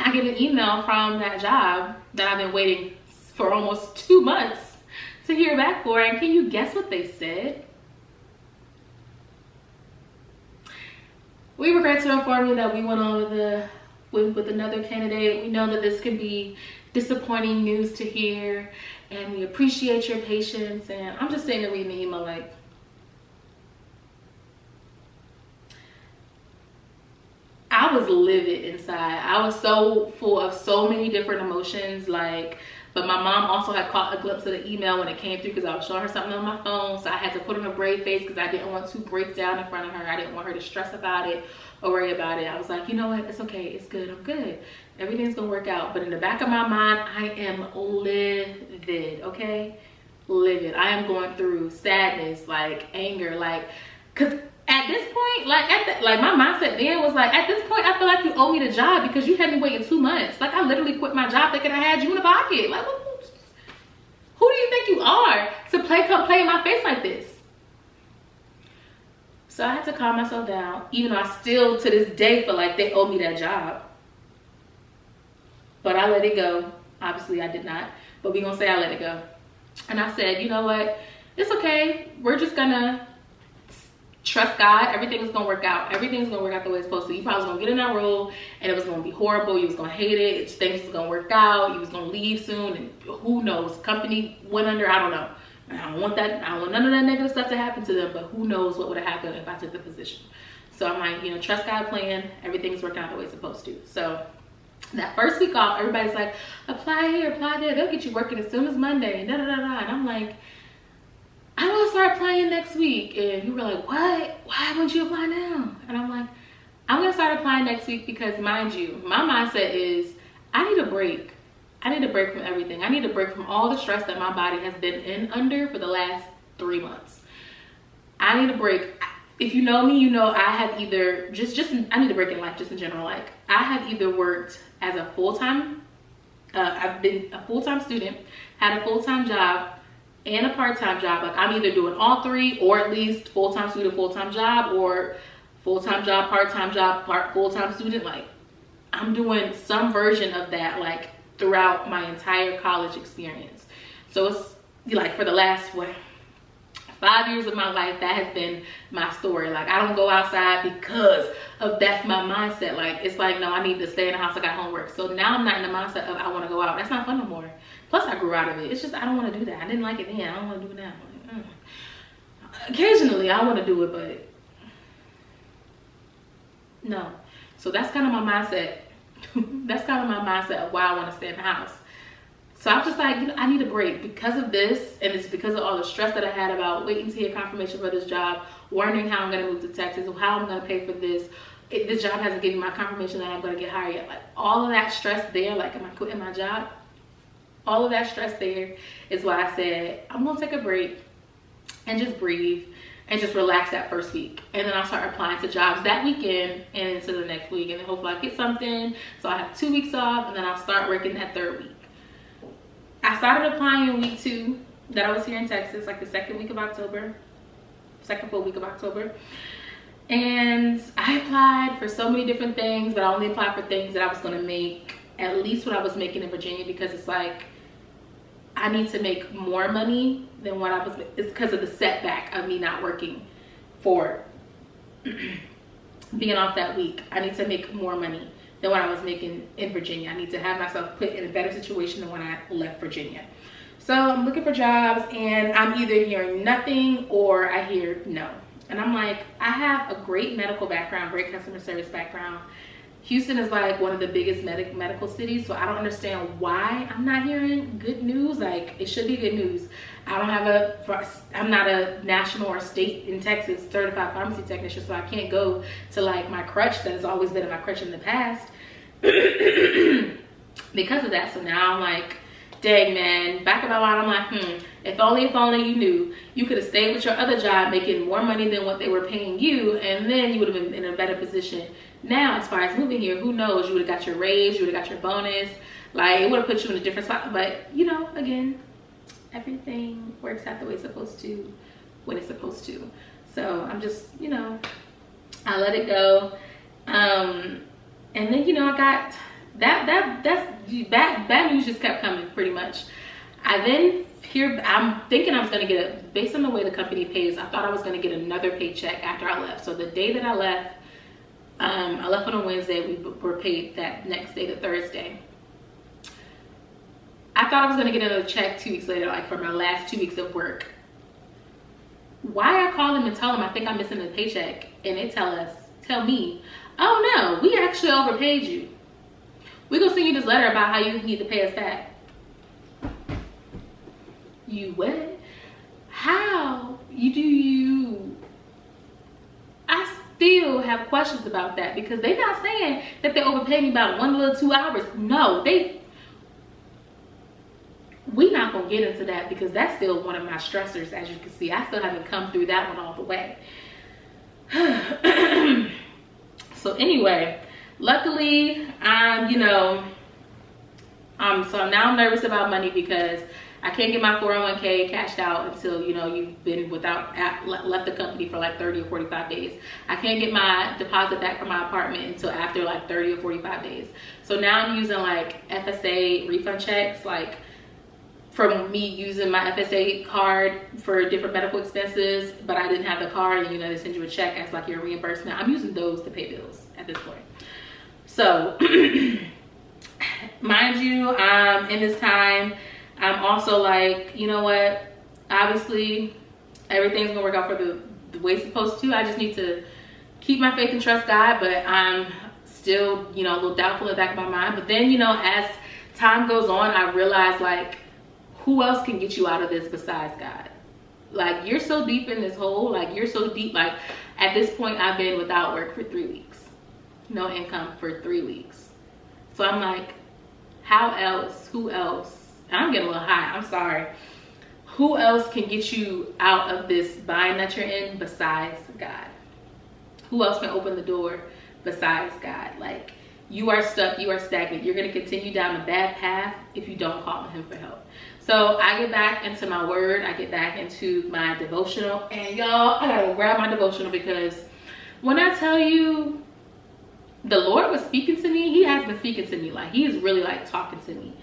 [SPEAKER 1] I get an email from that job that I've been waiting for almost 2 months to hear back for. And can you guess what they said? We regret to inform you that we went on with another candidate. We know that this can be disappointing news to hear, and we appreciate your patience. And I'm just sitting there reading the email like, I was livid inside. I was so full of so many different emotions, like, but my mom also had caught a glimpse of the email when it came through, because I was showing her something on my phone. So I had to put on a brave face because I didn't want to break down in front of her. I didn't want her to stress about it or worry about it. I was like, you know what? It's okay. It's good. I'm good. Everything's going to work out. But in the back of my mind, I am livid, okay? Livid. I am going through sadness, like anger, like, because at this point, like my mindset then was like, at this point, I feel like you owe me the job because you had me waiting 2 months. Like, I literally quit my job thinking I had you in the pocket. Like, who do you think you are to come play in my face like this? So I had to calm myself down, even though I still to this day feel like they owe me that job. But I let it go. Obviously I did not, but we're gonna say I let it go. And I said, you know what? It's okay. We're just gonna trust God. Everything's gonna work out. Everything's gonna work out the way it's supposed to. You probably was gonna get in that role and it was gonna be horrible. You was gonna hate it. Things was gonna work out. You was gonna leave soon, and who knows? Company went under. I don't know. I don't want that. I don't want none of that negative stuff to happen to them. But who knows what would have happened if I took the position? So I'm like, you know, trust God plan. Everything's working out the way it's supposed to. So that first week off, everybody's like, apply here, apply there. They'll get you working as soon as Monday. Da da da da. And I'm like, I want to start applying next week. And you were like, what? Why won't you apply now? And I'm like, I'm going to start applying next week because, mind you, my mindset is I need a break. I need a break from everything. I need a break from all the stress that my body has been under for the last 3 months. I need a break. If you know me, you know I have either I need a break in life, just in general. Like, I have either worked as a full-time, I've been a full-time student, had a full-time job and a part-time job. Like, I'm either doing all three, or at least full-time student, full-time job, or full-time job, part-time job, full-time student. Like, I'm doing some version of that, like, throughout my entire college experience. So it's like for the last 5 years of my life, that has been my story. Like, I don't go outside because of that's my mindset. Like, it's like, no, I need to stay in the house. I got homework. So now I'm not in the mindset of I want to go out. That's not fun no more. Plus, I grew out of it. It's just I don't want to do that. I didn't like it then. I don't want to do it now. Like, occasionally, I want to do it, but no. So that's kind of my mindset. That's kind of my mindset of why I want to stay in the house. So I'm just like, I need a break because of this, and it's because of all the stress that I had about waiting to hear confirmation for this job, wondering how I'm going to move to Texas, or how I'm going to pay for this. This job hasn't given me my confirmation that I'm going to get hired yet. Like, all of that stress there, like, am I quitting my job? All of that stress there is why I said, I'm going to take a break and just breathe and just relax that first week. And then I'll start applying to jobs that weekend and into the next week. And then hopefully I get something. So I have 2 weeks off, and then I'll start working that third week. I started applying in week 2 that I was here in Texas, like the second full week of October. And I applied for so many different things, but I only applied for things that I was going to make at least what I was making in Virginia, because it's like, I need to make more money than what I was. It's because of the setback of me not working for being off that week. I need to make more money than what I was making in Virginia. I need to have myself put in a better situation than when I left Virginia. So I'm looking for jobs, and I'm either hearing nothing or I hear no. And I'm like, I have a great medical background, great customer service background. Houston is like one of the biggest medical cities, so I don't understand why I'm not hearing good news. Like, it should be good news. I'm not a national or state in Texas certified pharmacy technician, so I can't go to like my crutch that has always been my crutch in the past because of that. So now I'm like, dang, man, back in my mind, I'm like, if only you knew, you could have stayed with your other job making more money than what they were paying you, and then you would have been in a better position. Now, as far as moving here, who knows? You would have got your raise, you would have got your bonus. Like, it would have put you in a different spot. But, you know, again, everything works out the way it's supposed to, when it's supposed to. So I'm just, you know, I let it go. And then, you know, I got that news just kept coming pretty much. I'm thinking I was going to get based on the way the company pays, I thought I was going to get another paycheck after I left. So the day that I left on a Wednesday. We were paid that next day, the Thursday. I thought I was going to get another check 2 weeks later, like for my last 2 weeks of work. Why I call them and tell them I think I'm missing a paycheck, and they tell me, oh no, we actually overpaid you. We're going to send you this letter about how you need to pay us back. You what? How? I still have questions about that, because they're not saying that they overpaid me about 1 little 2 hours. No, we're not gonna get into that, because that's still one of my stressors. As you can see, I still haven't come through that one all the way. So anyway, luckily, so now I'm nervous about money, because I can't get my 401k cashed out until, you've been left the company for like 30 or 45 days. I can't get my deposit back from my apartment until after like 30 or 45 days. So now I'm using like FSA refund checks, like from me using my FSA card for different medical expenses, but I didn't have the card, and they send you a check as like your reimbursement. I'm using those to pay bills at this point. So mind you, in this time, I'm also like, you know what, obviously everything's gonna work out for the way it's supposed to. I just need to keep my faith and trust God, but I'm still, a little doubtful in the back of my mind. But then, as time goes on, I realize, like, who else can get you out of this besides God? Like, you're so deep in this hole, like, you're so deep. Like, at this point, I've been without work for 3 weeks, no income for 3 weeks. So I'm like, how else, who else, I'm getting a little hot, I'm sorry. Who else can get you out of this bind that you're in besides God? Who else can open the door besides God? Like, you are stuck, you are stagnant. You're gonna continue down a bad path if you don't call on him for help. So I get back into my word, I get back into my devotional, and y'all, I gotta grab my devotional, because when I tell you the Lord was speaking to me, he has been speaking to me. Like, he is really like talking to me.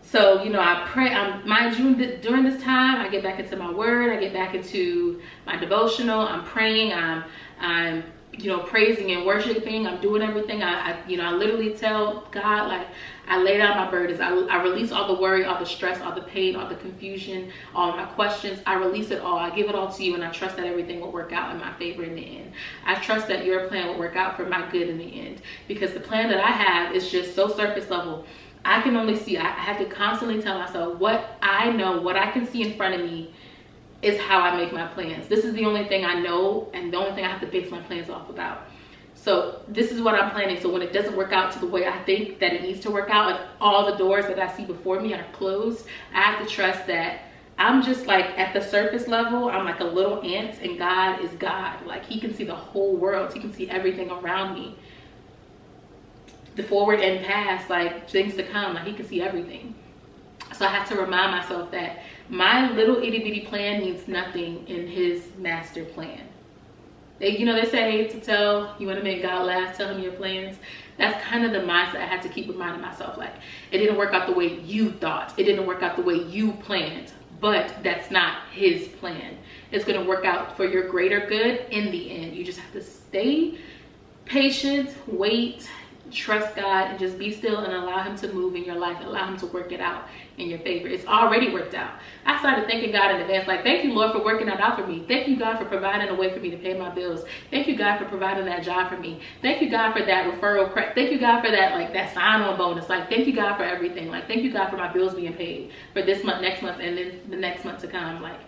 [SPEAKER 1] So, you know, I pray, mind you, during this time, I get back into my word, I get back into my devotional, I'm praying, I'm you know, praising and worshiping, I'm doing everything. You know, I literally tell God, like, I lay down my burdens, I release all the worry, all the stress, all the pain, all the confusion, all my questions. I release it all, I give it all to you, and I trust that everything will work out in my favor in the end. I trust that your plan will work out for my good in the end, because the plan that I have is just so surface level. I can only see, I have to constantly tell myself what I know, what I can see in front of me is how I make my plans. This is the only thing I know, and the only thing I have to base my plans off about. So this is what I'm planning. So when it doesn't work out to the way I think that it needs to work out, and all the doors that I see before me are closed, I have to trust that I'm just like at the surface level, I'm like a little ant, and God is God. Like, he can see the whole world, he can see everything around me, the forward and past, like things to come, like he can see everything. So I have to remind myself that my little itty bitty plan means nothing in his master plan. You know, they say to tell, you want to make God laugh, tell him your plans. That's kind of the mindset I had to keep reminding myself. Like, it didn't work out the way you thought, it didn't work out the way you planned, but that's not his plan. It's going to work out for your greater good in the end. You just have to stay patient, wait, trust God, and just be still and allow him to move in your life, allow him to work it out in your favor. It's already worked out. I started thanking God in advance, like, thank you, Lord, for working that out for me. Thank you, God, for providing a way for me to pay my bills. Thank you, God, for providing that job for me. Thank you, God, for that referral. Thank you, God, for that, like, that sign-on bonus. Like, thank you, God, for everything. Like, thank you, God, for my bills being paid for this month, next month, and then the next month to come. Like,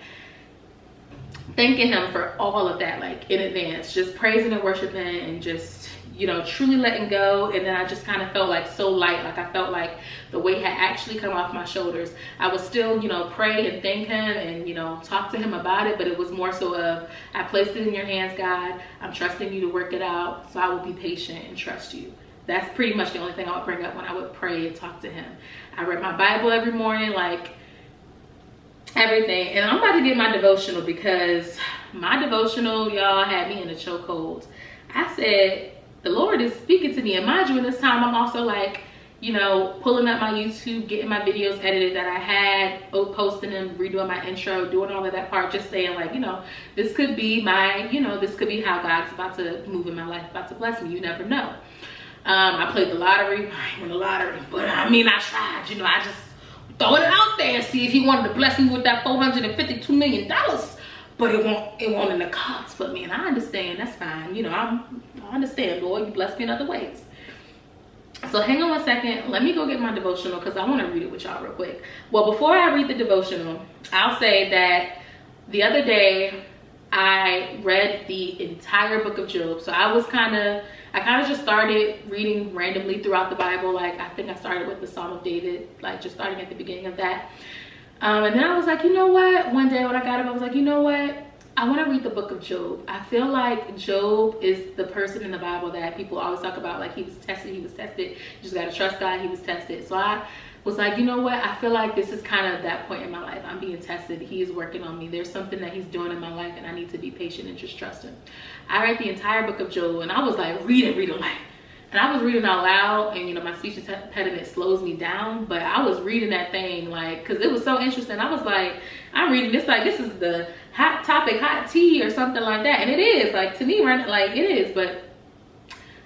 [SPEAKER 1] thanking him for all of that, like, in advance, just praising and worshiping, and just, you know, truly letting go. And then I just kind of felt like so light, like I felt like the weight had actually come off my shoulders. I would still, you know, pray and thank him and, you know, talk to him about it, but it was more so of, I placed it in your hands, God, I'm trusting you to work it out, so I will be patient and trust you. That's pretty much the only thing I would bring up when I would pray and talk to him. I read my Bible every morning, like, everything. And I'm about to get my devotional, because my devotional, y'all, had me in a chokehold. I said, the Lord is speaking to me. And mind you, in this time, I'm also like, you know, pulling up my YouTube, getting my videos edited that I had, posting them, redoing my intro, doing all of that part, just saying, like, you know, this could be my, you know, this could be how God's about to move in my life, about to bless me. You never know. I played the lottery. I ain't won the lottery, but I mean, I tried, you know, I just throwing it out there and see if he wanted to bless me with that $452 million. But it won't in the cards for me, and I understand. That's fine. You know, I understand, Lord. You bless me in other ways. So hang on one second. Let me go get my devotional, because I want to read it with y'all real quick. Well, before I read the devotional, I'll say that the other day I read the entire book of Job. So I kind of just started reading randomly throughout the Bible. Like, I think I started with the Psalm of David, like just starting at the beginning of that. And then I was like, you know what? One day when I got up, I was like, you know what? I want to read the book of Job. I feel like Job is the person in the Bible that people always talk about. Like, he was tested, he was tested. You just got to trust God, he was tested. So I was like, you know what? I feel like this is kind of that point in my life. I'm being tested. He is working on me. There's something that he's doing in my life, and I need to be patient and just trust him. I read the entire book of Job, and I was like, reading like. And I was reading out loud, and, you know, my speech impediment slows me down, but I was reading that thing, like, because it was so interesting. I was like, I'm reading this like this is the hot topic, hot tea or something like that. And it is, like, to me, right, like, it is. But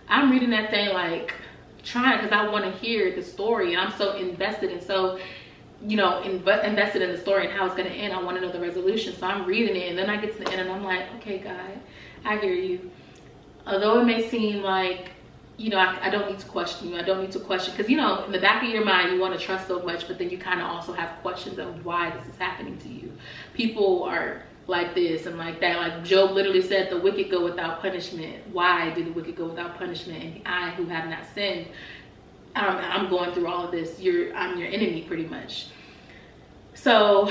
[SPEAKER 1] I'm reading that thing, like, trying, because I want to hear the story. And I'm so invested and so, you know, invested in the story and how it's going to end. I want to know the resolution. So I'm reading it, and then I get to the end, and I'm like, okay, God, I hear you. Although it may seem like, you know, I don't need to question you. I don't need to question, because, you know, in the back of your mind, you want to trust so much, but then you kind of also have questions of why this is happening to you. People are like this and like that. Like, Job literally said, the wicked go without punishment. Why did the wicked go without punishment? And I, who have not sinned, I'm going through all of this. I'm your enemy pretty much. So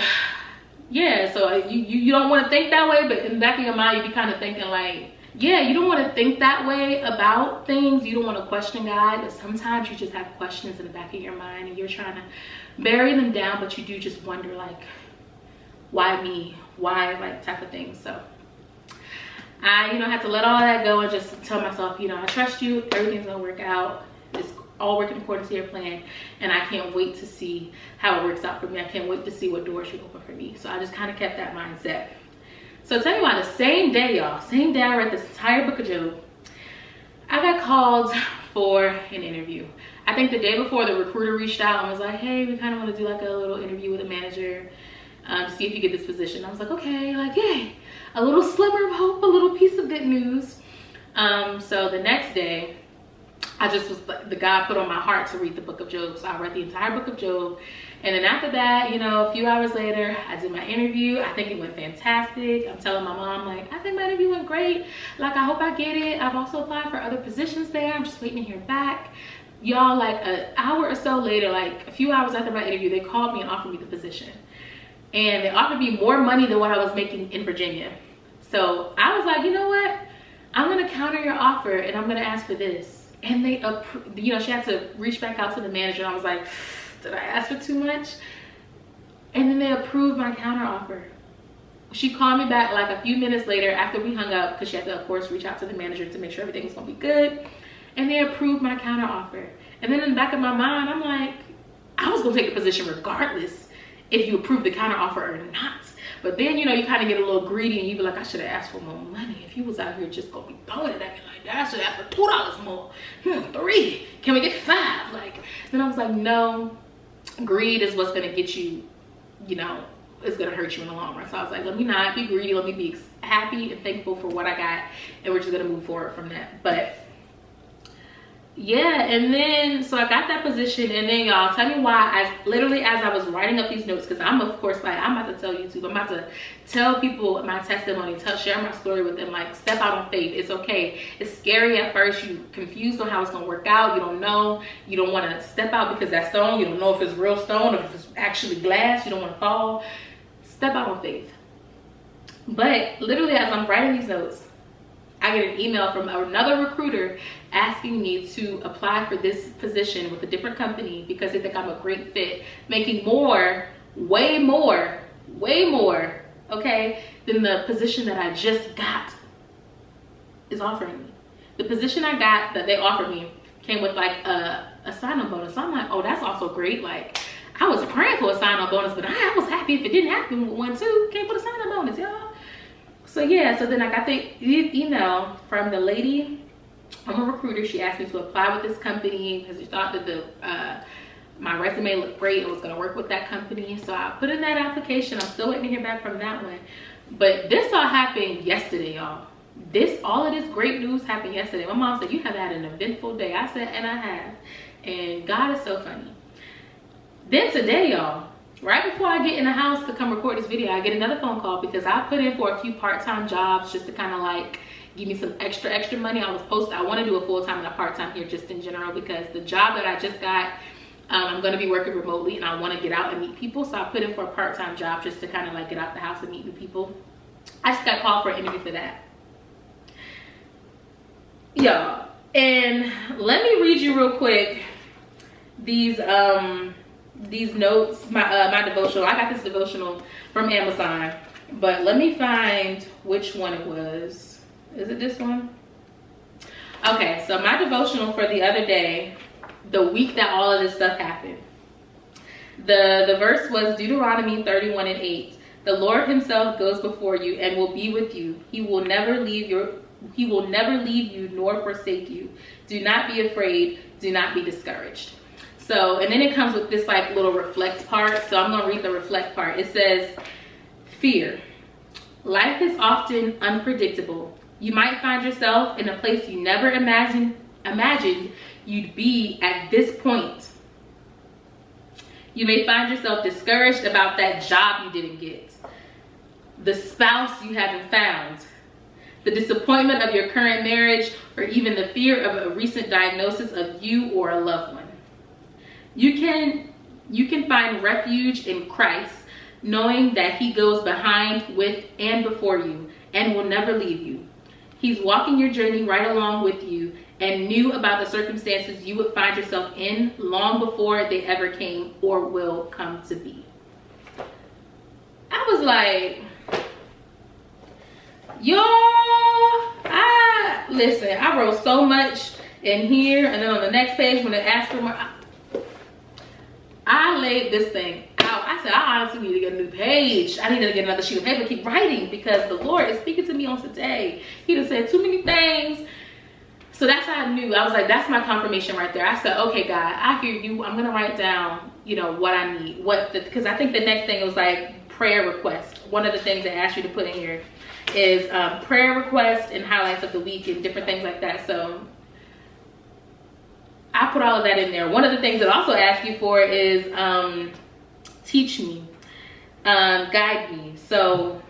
[SPEAKER 1] yeah, so you don't want to think that way, but in the back of your mind, you be kind of thinking like, yeah, you don't want to think that way about things. You don't want to question God, but sometimes you just have questions in the back of your mind and you're trying to bury them down, but you do just wonder like, why me? Why, like, type of thing. So I, had to let all that go and just tell myself, I trust you, everything's gonna work out. It's all working according to your plan, and I can't wait to see how it works out for me. I can't wait to see what doors you open for me. So I just kind of kept that mindset. So tell you why, the same day, y'all, same day I read this entire book of Job, I got called for an interview. I think the day before, the recruiter reached out and was like, hey, we kind of want to do like a little interview with a manager to see if you get this position. I was like, okay, like, yay, a little sliver of hope, a little piece of good news. So the next day, the God put on my heart to read the book of Job. So I read the entire book of Job. And then after that, a few hours later, I did my interview. I think it went fantastic. I'm telling my mom, like, I think my interview went great. Like, I hope I get it. I've also applied for other positions there. I'm just waiting to hear back. Y'all, like an hour or so later, like a few hours after my interview, they called me and offered me the position. And they offered me more money than what I was making in Virginia. So I was like, you know what? I'm gonna counter your offer and I'm gonna ask for this. And they, she had to reach back out to the manager. And I was like, did I ask for too much? And then they approved my counter offer. She called me back like a few minutes later after we hung up, because she had to, of course, reach out to the manager to make sure everything was gonna be good. And they approved my counter offer. And then in the back of my mind, I'm like, I was gonna take the position regardless if you approve the counter offer or not. But then, you kind of get a little greedy and you be like, I should have asked for more money. If you was out here just gonna be throwing it at me like that, I should have asked for $2 more. $3. Can we get $5? Like, then I was like, no, greed is what's gonna get you, it's gonna hurt you in the long run. So I was like, let me not be greedy. Let me be happy and thankful for what I got. And we're just gonna move forward from that. But yeah, and then so I got that position, and then y'all, tell me why, literally as I was writing up these notes, because I'm of course like, I'm about to tell YouTube, I'm about to tell people my testimony, share my story with them, like, step out on faith. It's okay. It's scary at first. You're confused on how it's gonna work out. You don't know. You don't want to step out because that stone, you don't know if it's real stone or if it's actually glass. You don't want to fall. Step out on faith. But literally as I'm writing these notes, I get an email from another recruiter asking me to apply for this position with a different company because they think I'm a great fit, making more, way more, okay, than the position that I just got is offering me. The position I got that they offered me came with like a sign-on bonus. So I'm like, oh, that's also great. Like, I was praying for a sign-on bonus, but I was happy if it didn't happen with one too. Can't put a sign-on bonus, y'all. So yeah, so then I got the email from the lady, I'm a recruiter. She asked me to apply with this company because she thought that my resume looked great and was gonna work with that company. So I put in that application. I'm still waiting to hear back from that one. But this all happened yesterday, y'all. All of this great news happened yesterday. My mom said, you have had an eventful day. I said, and I have. And God is so funny. Then today, y'all, right before I get in the house to come record this video, I get another phone call because I put in for a few part-time jobs just to kind of like give me some extra money. I want to do a full-time and a part-time here just in general because the job that I just got, I'm going to be working remotely and I want to get out and meet people. So I put in for a part-time job just to kind of like get out the house and meet new people. I just got called for an interview for that. Y'all, and let me read you real quick these notes, my devotional. I got this devotional from Amazon, but let me find which one it was. Is it this one? Okay, so my devotional for the other day, the week that all of this stuff happened. The verse was Deuteronomy 31:8. The Lord himself goes before you and will be with you. He will never leave you nor forsake you. Do not be afraid. Do not be discouraged. So, and then it comes with this like little reflect part. So I'm going to read the reflect part. It says, fear. Life is often unpredictable. You might find yourself in a place you never imagined you'd be at this point. You may find yourself discouraged about that job you didn't get, the spouse you haven't found, the disappointment of your current marriage, or even the fear of a recent diagnosis of you or a loved one. You can find refuge in Christ, knowing that he goes behind, with, and before you, and will never leave you. He's walking your journey right along with you, and knew about the circumstances you would find yourself in long before they ever came or will come to be. I was like, listen, I wrote so much in here, and then on the next page when it asked for more, I laid this thing out. I said, I honestly need to get a new page. I need to get another sheet of paper, keep writing, because the Lord is speaking to me on today. He done said too many things. So that's how I knew. I was like, that's my confirmation right there. I said, okay, God, I hear you. I'm gonna write down, you know, what I need. Because I think the next thing was like prayer request. One of the things I asked you to put in here is prayer request and highlights of the week and different things like that. So I put all of that in there. One of the things that I also ask you for is teach me, guide me. So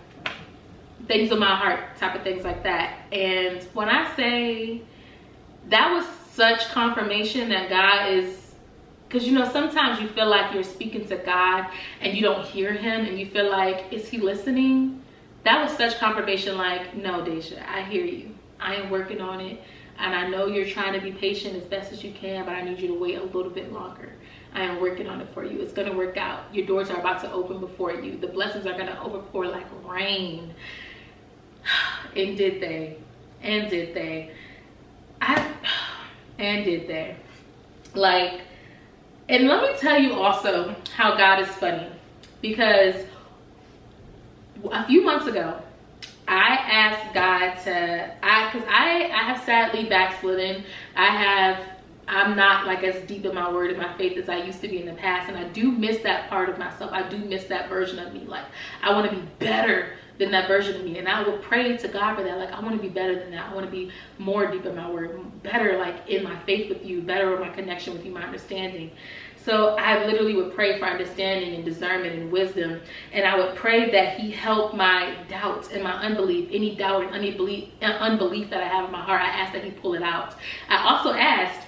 [SPEAKER 1] things on my heart, type of things like that. And when I say that was such confirmation that God is, because you know, sometimes you feel like you're speaking to God and you don't hear him and you feel like, is he listening? That was such confirmation, like, no, Deja, I hear you. I am working on it. And I know you're trying to be patient as best as you can, but I need you to wait a little bit longer. I am working on it for you. It's going to work out. Your doors are about to open before you. The blessings are going to overpour like rain. And did they? And did they? And did they? Like, and let me tell you also how God is funny. Because a few months ago, I asked God because I have sadly backslidden. I'm not like as deep in my word and my faith as I used to be in the past. And I do miss that part of myself. I do miss that version of me. Like, I want to be better than that version of me. And I would pray to God for that. Like, I want to be better than that. I want to be more deep in my word, better like in my faith with you, better with my connection with you, my understanding. So I literally would pray for understanding and discernment and wisdom. And I would pray that he help my doubts and my unbelief, any doubt and unbelief that I have in my heart. I asked that he pull it out. I also asked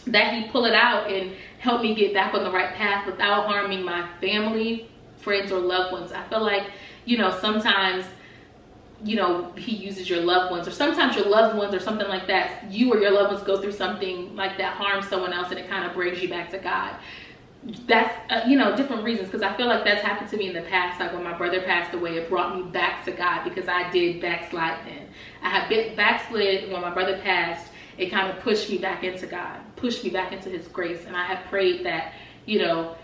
[SPEAKER 1] that he pull it out and help me get back on the right path without harming my family, friends, or loved ones. I feel like, you know, sometimes, you know, he uses your loved ones, or sometimes your loved ones or something like that. You or your loved ones go through something like that, harms someone else, and it kind of brings you back to God. That's, you know, different reasons, because I feel like that's happened to me in the past. Like when my brother passed away, it brought me back to God because I did backslide then. I had been backslid when my brother passed. It kind of pushed me back into God, pushed me back into his grace. And I have prayed that, you know,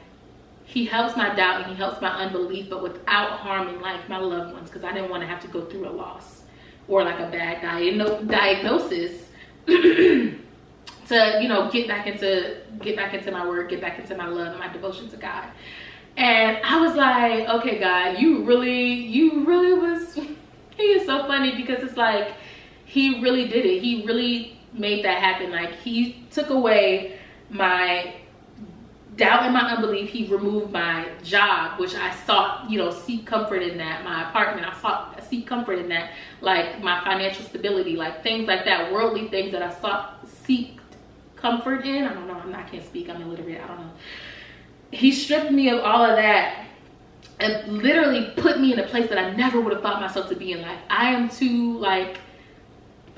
[SPEAKER 1] he helps my doubt and he helps my unbelief, but without harming like my loved ones, because I didn't want to have to go through a loss or like a bad diagnosis to, you know, get back into my word, get back into my love and my devotion to God. And I was like, okay, God, you really was, he is so funny, because it's like, he really did it. He really made that happen. Like, he took away my doubt and my unbelief. He removed my job, which I sought, you know, seek comfort in that. My apartment, I seek comfort in that. Like my financial stability, like things like that, worldly things that I seek comfort in. I don't know, I can't speak, I'm illiterate, I don't know. He stripped me of all of that and literally put me in a place that I never would have thought myself to be in life. I am too, like,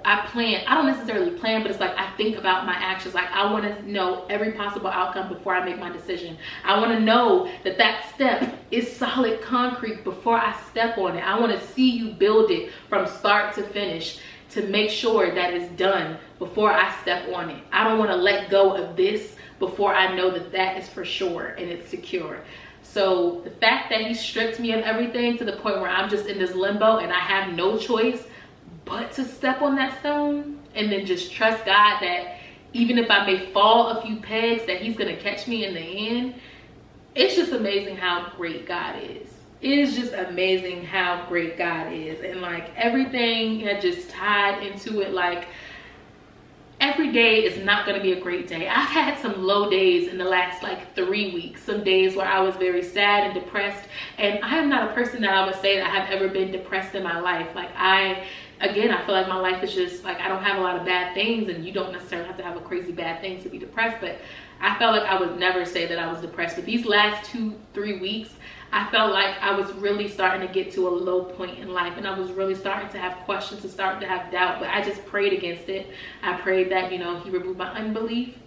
[SPEAKER 1] I don't necessarily plan, but it's like I think about my actions. Like, I want to know every possible outcome before I make my decision. I want to know that that step is solid concrete before I step on it. I want to see you build it from start to finish to make sure that it's done before I step on it. I don't want to let go of this before I know that that is for sure and it's secure. So the fact that he stripped me of everything to the point where I'm just in this limbo and I have no choice but to step on that stone and then just trust God that even if I may fall a few pegs, that he's gonna catch me in the end. It's just amazing how great God is. It is just amazing how great God is. And like everything had just tied into it. Like every day is not gonna be a great day. I've had some low days in the last like 3 weeks. Some days where I was very sad and depressed. And I am not a person that I would say that I have ever been depressed in my life. Like again, I feel like my life is just like, I don't have a lot of bad things, and you don't necessarily have to have a crazy bad thing to be depressed, but I felt like I would never say that I was depressed, but these last 2-3 weeks, I felt like I was really starting to get to a low point in life, and I was really starting to have questions and starting to have doubt, but I just prayed against it. I prayed that, you know, he removed my unbelief,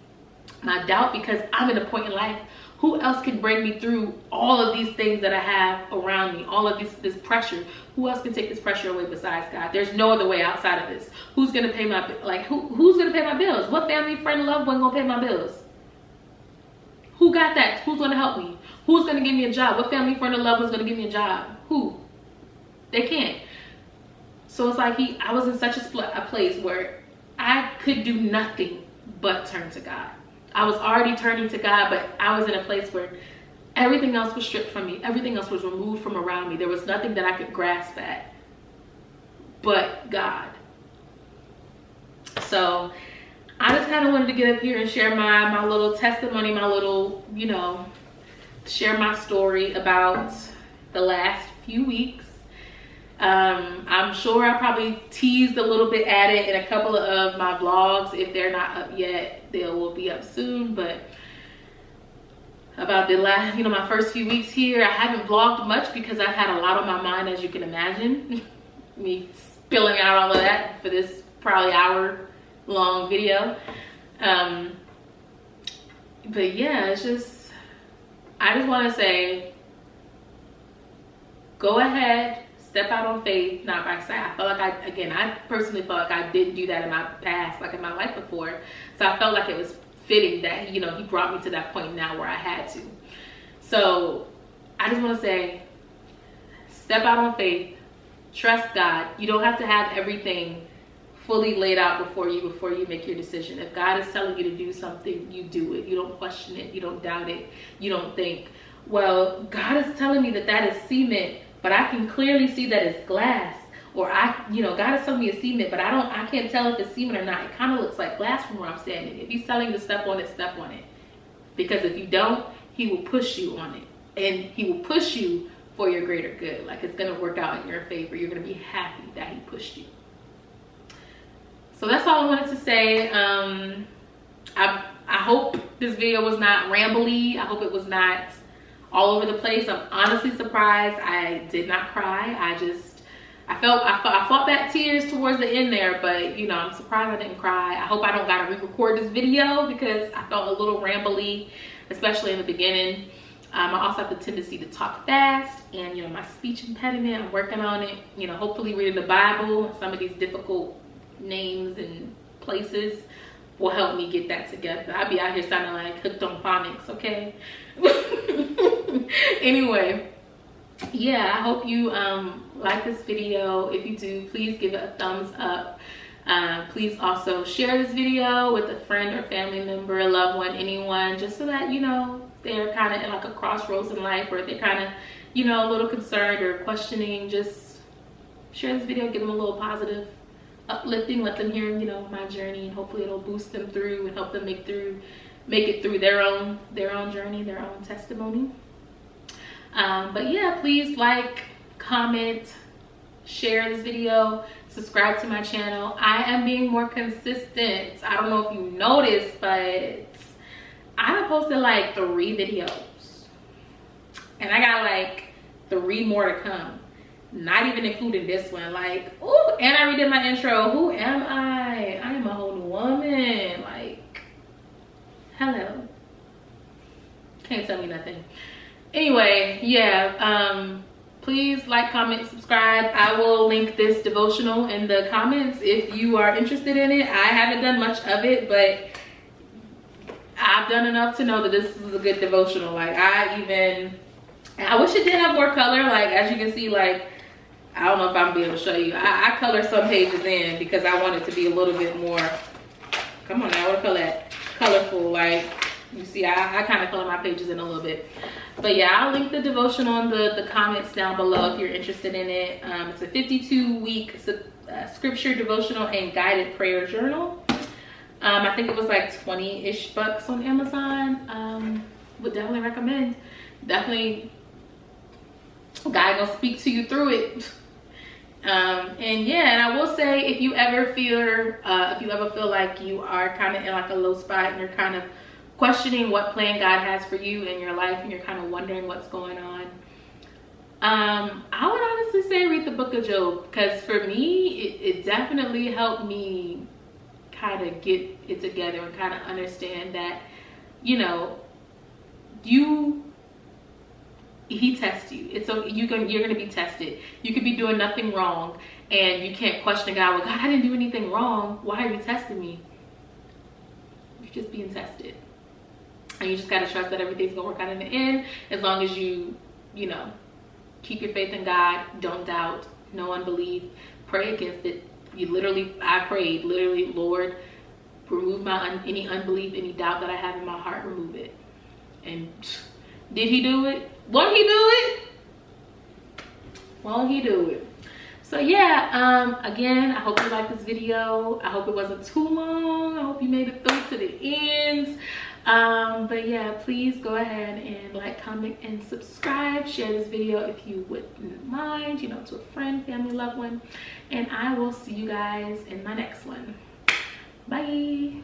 [SPEAKER 1] my doubt, because I'm at a point in life. Who else can bring me through all of these things that I have around me, all of this pressure? Who else can take this pressure away besides God? There's no other way outside of this. Who's gonna pay my, like, who's gonna pay my bills? What family, friend, loved one gonna pay my bills? Who got that? Who's gonna help me? Who's gonna give me a job? What family, friend, or loved one's gonna give me a job? Who? They can't. So it's like I was in such a place where I could do nothing but turn to God. I was already turning to God, but I was in a place where everything else was stripped from me. Everything else was removed from around me. There was nothing that I could grasp at but God. So I just kind of wanted to get up here and share my little testimony, my little, you know, share my story about the last few weeks. I'm sure I probably teased a little bit at it in a couple of my vlogs. If they're not up yet, they will be up soon. But about the last, you know, my first few weeks here, I haven't vlogged much because I've had a lot on my mind, as you can imagine. Me spilling out all of that for this probably hour-long video. But yeah, it's just, I just want to say, go ahead. Step out on faith, not by sight. I felt like I personally felt like I didn't do that in my past, like in my life before. So I felt like it was fitting that, you know, he brought me to that point now where I had to. So I just want to say, step out on faith, trust God. You don't have to have everything fully laid out before you make your decision. If God is telling you to do something, you do it. You don't question it. You don't doubt it. You don't think, well, God is telling me that is cement, but I can clearly see that it's glass. Or God is telling me it's cement, but I can't tell if it's cement or not. It kind of looks like glass from where I'm standing. If he's telling you to step on it, step on it. Because if you don't, he will push you on it. And he will push you for your greater good. Like, it's going to work out in your favor. You're going to be happy that he pushed you. So that's all I wanted to say. I hope this video was not rambly. I hope it was not all over the place. I'm honestly surprised I did not cry. I fought back tears towards the end there, but you know, I'm surprised I didn't cry. I hope I don't gotta re-record this video because I felt a little rambly, especially in the beginning. I also have the tendency to talk fast, and you know, my speech impediment, I'm working on it. You know, hopefully reading the Bible, some of these difficult names and places will help me get that together. I'll be out here sounding like hooked on phonics, okay? Anyway, yeah, I hope you like this video. If you do, please give it a thumbs up. Please also share this video with a friend or family member, a loved one, anyone, just so that, you know, they're kind of in like a crossroads in life, or they're kind of, you know, a little concerned or questioning. Just share this video, give them a little positive uplifting, let them hear, you know, my journey, and hopefully it'll boost them through and help them make it through their own journey, their own testimony. But yeah, please like, comment, share this video, subscribe to my channel. I am being more consistent. I don't know if you noticed, but I posted like 3 videos, and I got like 3 more to come, not even including this one. Like, ooh, and I redid my intro. Who am I? I am a whole new woman. Like, hello. Can't tell me nothing. Anyway, yeah, please like, comment, subscribe. I will link this devotional in the comments if you are interested in it. I haven't done much of it, but I've done enough to know that this is a good devotional. Like, I wish it did have more color. Like, as you can see, like, I don't know if I'm gonna be able to show you. I color some pages in because I want it to be a little bit more, come on now, what color that? Colorful. Like, you see, I kind of color my pages in a little bit. But yeah, I'll link the devotional in the comments down below if you're interested in it. It's a 52-week scripture devotional and guided prayer journal. I think it was like 20-ish bucks on Amazon. Would definitely recommend. Definitely, God gonna speak to you through it. And yeah, and I will say, if you ever feel like you are kind of in like a low spot and you're kind of questioning what plan God has for you in your life and you're kind of wondering what's going on, I would honestly say read the book of Job, because for me, it definitely helped me kind of get it together and kind of understand that, you know, he tests you. You're gonna be tested. You could be doing nothing wrong and you can't question God. Well, God, I didn't do anything wrong. Why are you testing me? You're just being tested. And you just gotta trust that everything's gonna work out in the end, as long as you know, keep your faith in God, don't doubt, no unbelief, pray against it. I prayed, literally, Lord, remove any unbelief, any doubt that I have in my heart, remove it. And did he do it? Won't he do it? Won't he do it? So yeah, again, I hope you liked this video. I hope it wasn't too long. I hope you made it through to the end. But yeah, please go ahead and like, comment, and subscribe. Share this video if you wouldn't mind, you know, to a friend, family, loved one. And I will see you guys in my next one. Bye.